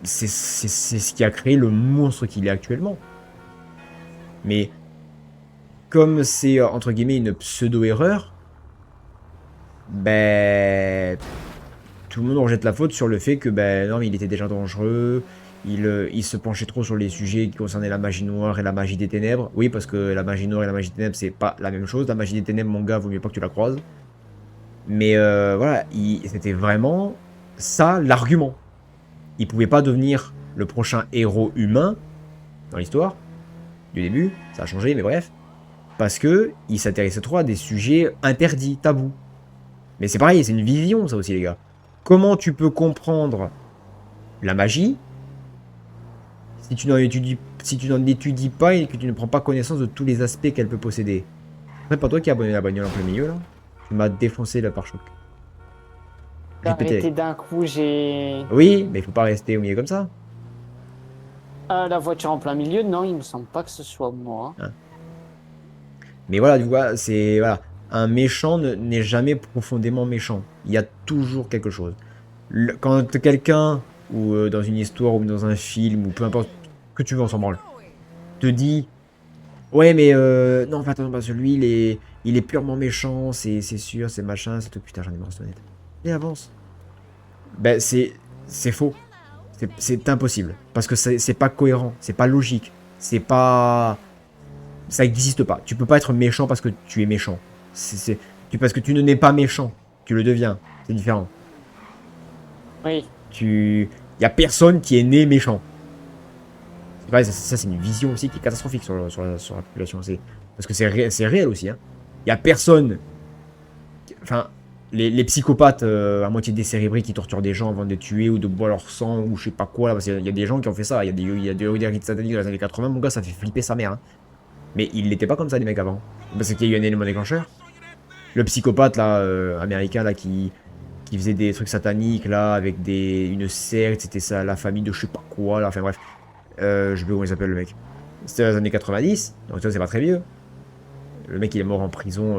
S2: C'est ce qui a créé le monstre qu'il est actuellement. Mais comme c'est, entre guillemets, une pseudo-erreur, ben... tout le monde rejette la faute sur le fait que, ben non, mais il était déjà dangereux, il se penchait trop sur les sujets qui concernaient la magie noire et la magie des ténèbres. Oui, parce que la magie noire et la magie des ténèbres, c'est pas la même chose. La magie des ténèbres, mon gars, vaut mieux pas que tu la croises. Mais voilà, c'était vraiment ça l'argument. Il pouvait pas devenir le prochain héros humain dans l'histoire du début, ça a changé, mais bref. Parce que il s'intéressait trop à des sujets interdits, tabous. Mais c'est pareil, c'est une vision, ça aussi, les gars. Comment tu peux comprendre la magie si tu n'en étudies pas et que tu ne prends pas connaissance de tous les aspects qu'elle peut posséder? C'est pas toi qui as abonné la bagnole en plein milieu, là? Tu m'as défoncé le pare-choc. J'ai pété.
S3: Arrêté d'un coup, j'ai.
S2: Oui, mais il faut pas rester au milieu comme ça.
S3: Ah, la voiture en plein milieu, non, il me semble pas que ce soit moi.
S2: Hein. Mais voilà, tu vois, c'est... Voilà. Un méchant n'est jamais profondément méchant. Il y a toujours quelque chose. Quand quelqu'un, ou dans une histoire, ou dans un film, ou peu importe, que tu veux, on s'en branle, te dit... Ouais, mais non, fais attention, parce que lui, il est purement méchant, c'est sûr, c'est machin, c'est tout. Putain, j'en ai marre de sonnette. Et avance. Ben, c'est faux. C'est impossible. Parce que c'est pas cohérent, c'est pas logique, c'est pas... Ça n'existe pas. Tu peux pas être méchant parce que tu es méchant. Parce que tu ne n'es pas méchant. Tu le deviens. C'est différent.
S3: Oui.
S2: Il y a personne qui est né méchant. C'est vrai, ça c'est une vision aussi qui est catastrophique sur la population. Parce que c'est réel aussi. Hein. Il y a personne... Enfin, les psychopathes à moitié décérébrés qui torturent des gens avant de les tuer ou de boire leur sang ou je sais pas quoi. Là, parce qu'il y a des gens qui ont fait ça. Il y a des rites sataniques dans les années 80. Mon gars, ça fait flipper sa mère. Hein. Mais il n'était pas comme ça, les mecs, avant. Parce qu'il y a eu un élément déclencheur. Le psychopathe, là, américain, là, qui faisait des trucs sataniques, là, avec une secte, c'était ça, la famille de je sais pas quoi, là, enfin bref. Je sais plus comment il s'appelle, le mec. C'était dans les années 90, donc ça, c'est pas très vieux. Le mec, il est mort en prison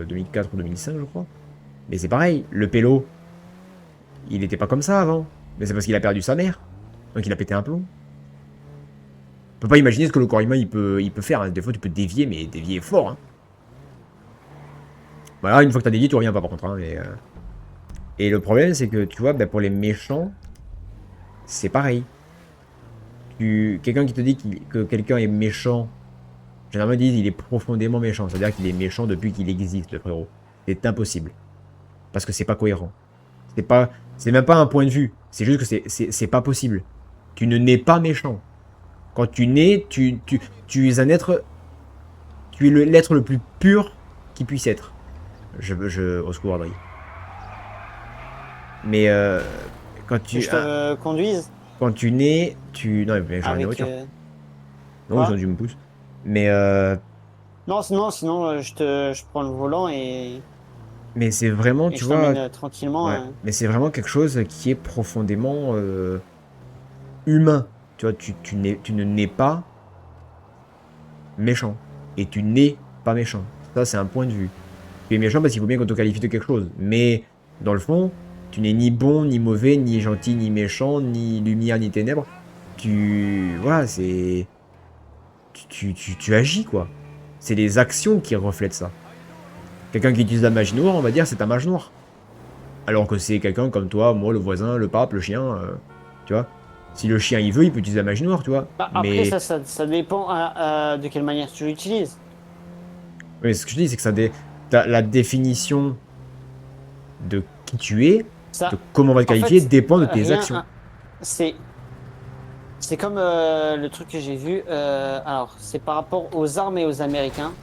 S2: 2004 ou 2005, je crois. Mais c'est pareil, le pélo, il n'était pas comme ça avant. Mais c'est parce qu'il a perdu sa mère. Donc il a pété un plomb. On peut pas imaginer ce que le corps humain il peut faire. Hein. Des fois tu peux dévier, mais dévier fort. Hein. Voilà, une fois que t'as dévié, tu reviens pas par contre. Hein, et le problème c'est que tu vois, ben, pour les méchants, c'est pareil. Quelqu'un qui te dit que quelqu'un est méchant, généralement ils disent qu'il est profondément méchant. C'est-à-dire qu'il est méchant depuis qu'il existe, le frérot. C'est impossible. Parce que c'est pas cohérent. C'est même pas un point de vue. C'est juste que c'est pas possible. Tu ne nais pas méchant. Quand tu nais, tu es un être... Tu es l'être le plus pur qui puisse être. Au secours, Adri. Mais quand tu...
S3: Que je te conduise
S2: Quand tu nais, non, mais j'ai une voiture. Non, ils ont dû me pousser. Mais
S3: non, sinon je prends le volant et
S2: mais c'est vraiment, tu vois...
S3: tranquillement.
S2: Ouais. Mais c'est vraiment quelque chose qui est profondément humain. Tu vois, tu ne nais pas méchant. Et tu n'es pas méchant. Ça, c'est un point de vue. Tu es méchant parce qu'il faut bien qu'on te qualifie de quelque chose. Mais, dans le fond, Tu n'es ni bon, ni mauvais, ni gentil, ni méchant, ni lumière, ni ténèbres. Voilà, c'est... Tu agis, quoi. C'est les actions qui reflètent ça. Quelqu'un qui utilise la magie noire, on va dire, c'est un mage noir. Alors que c'est quelqu'un comme toi, moi, le voisin, le pape, le chien, tu vois. Si le chien, il veut, il peut utiliser la magie noire, tu vois.
S3: Bah, après,
S2: Mais,
S3: ça dépend de quelle manière tu l'utilises.
S2: mais ce que je dis, c'est que la définition de qui tu es, de
S3: Ça,
S2: comment on va te
S3: en
S2: qualifier,
S3: fait,
S2: dépend de tes
S3: rien.
S2: actions.
S3: C'est c'est comme le truc que j'ai vu. Alors, c'est par rapport aux armes et aux Américains.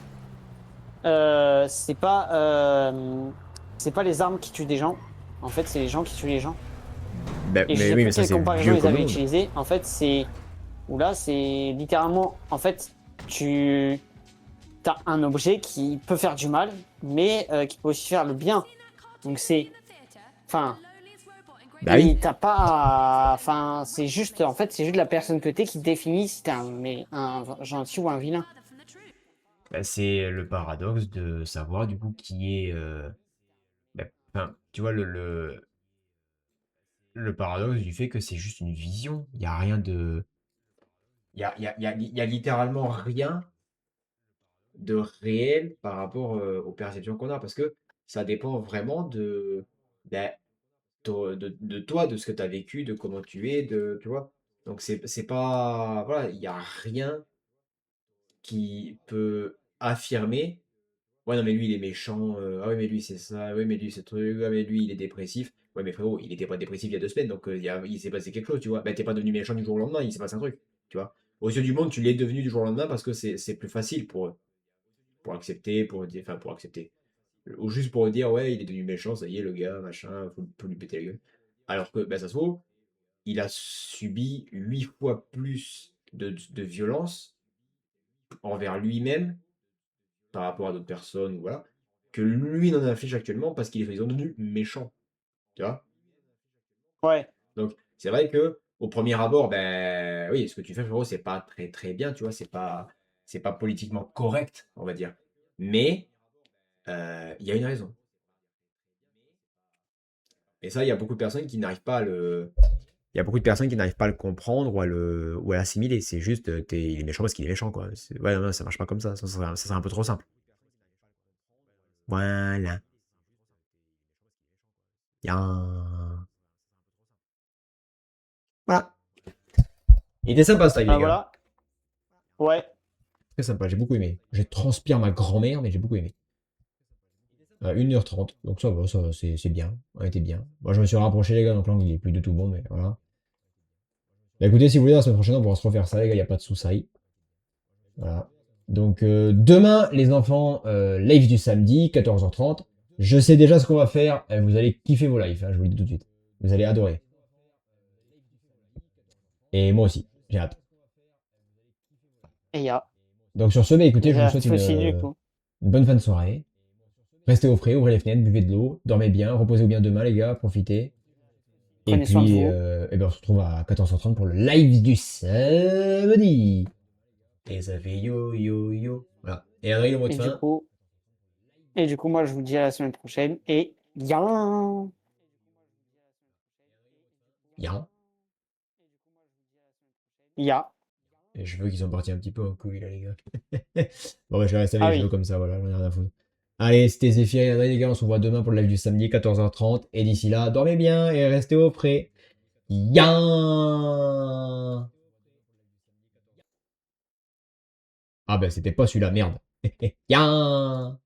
S3: Euh, c'est pas euh, c'est pas les armes qui tuent des gens. En fait, c'est les gens qui tuent les gens.
S2: Ben,
S3: Et je
S2: mais
S3: sais
S2: oui,
S3: plus
S2: mais ça,
S3: quelle
S2: c'est
S3: comparaison
S2: vieux
S3: ils
S2: comme le
S3: avaient
S2: monde.
S3: utilisé. En fait, c'est littéralement. En fait, tu as un objet qui peut faire du mal, mais qui peut aussi faire le bien. Donc c'est, enfin,
S2: Bah oui.
S3: et t'as pas, enfin, c'est juste, en fait, c'est juste la personne que t'es qui définit si t'es un gentil ou un vilain.
S2: Bah, c'est le paradoxe de savoir, du coup, qui est... bah, enfin, tu vois, le paradoxe du fait que c'est juste une vision. Il n'y a rien de... Il y a littéralement rien de réel par rapport aux perceptions qu'on a, parce que ça dépend vraiment bah, de toi, de ce que tu as vécu, de comment tu es, tu vois. Donc c'est pas... Voilà, il n'y a rien qui peut affirmer, ouais, non, mais lui, il est méchant, ah oui, mais lui, c'est ça, oui, mais lui, c'est truc, ah, mais lui, il est dépressif. Ouais, mais frérot, il était pas dépressif il y a 2 semaines, donc il s'est passé quelque chose, tu vois. Ben, t'es pas devenu méchant du jour au lendemain, il s'est passé un truc, tu vois. Aux yeux du monde, tu l'es devenu du jour au lendemain parce que c'est plus facile pour eux, pour accepter, pour dire, enfin, pour accepter. Ou juste pour dire, ouais, il est devenu méchant, ça y est, le gars, machin, faut lui péter la gueule. Alors que, ben, ça se trouve, il a subi 8 fois plus de violence envers lui-même par rapport à d'autres personnes, ou voilà, que lui n'en affiche actuellement parce qu'il est soi-disant devenu méchant, tu vois.
S3: Ouais,
S2: Donc, c'est vrai que au premier abord, ben oui, ce que tu fais, frérot, c'est pas très très bien, tu vois, c'est pas politiquement correct, on va dire. Mais il y a une raison. Et ça, il y a beaucoup de personnes qui n'arrivent pas à le, il y a beaucoup de personnes qui n'arrivent pas à le comprendre ou à l'assimiler. C'est juste, il est méchant parce qu'il est méchant, quoi. Ouais, non, ça marche pas comme ça. Ça serait un peu trop simple. Voilà. Bien. Voilà. Il était sympa ce live, les gars.
S3: voilà. Ouais.
S2: Très sympa, j'ai beaucoup aimé. Je transpire ma grand-mère, mais j'ai beaucoup aimé. 1h30, donc ça va, c'est bien. On était bien. Moi, je me suis rapproché, les gars, donc l'angle il est plus du tout bon, mais voilà. Bah, écoutez, si vous voulez, la semaine prochaine, on pourra se refaire ça, les gars, il n'y a pas de soucis. Voilà. Donc, demain, les enfants, live du samedi, 14h30. Je sais déjà ce qu'on va faire. Vous allez kiffer vos lives, hein, je vous le dis tout de suite. Vous allez adorer. Et moi aussi, j'ai hâte.
S3: Et il y a
S2: Donc, sur ce, bah, écoutez, je vous
S3: déjà
S2: souhaite
S3: aussi du coup.
S2: une bonne fin de soirée. Restez au frais, ouvrez les fenêtres, buvez de l'eau, dormez bien, reposez-vous bien demain, les gars, profitez. Et
S3: Prenez soin de
S2: puis,
S3: vous.
S2: eh ben, on se retrouve à 14h30 pour le live du samedi. Et ça fait yo yo yo. Voilà. Et Adrien, le mot de
S3: Et du
S2: fin.
S3: coup, et du coup, moi, je vous dis à la semaine prochaine. Et bien.
S2: Yan.
S3: Ya.
S2: Et je veux qu'ils sont partis un petit peu en couille, là, les gars. Bon, bah, je vais rester
S3: Ah
S2: avec les cheveux
S3: oui.
S2: comme ça, voilà, j'en ai rien à foutre. Allez, c'était Zéphyr et Adrien, les gars, on se revoit demain pour le live du samedi, 14h30. Et d'ici là, dormez bien et restez au frais. Yan. Ah, ben, c'était pas celui-là, merde. Yan.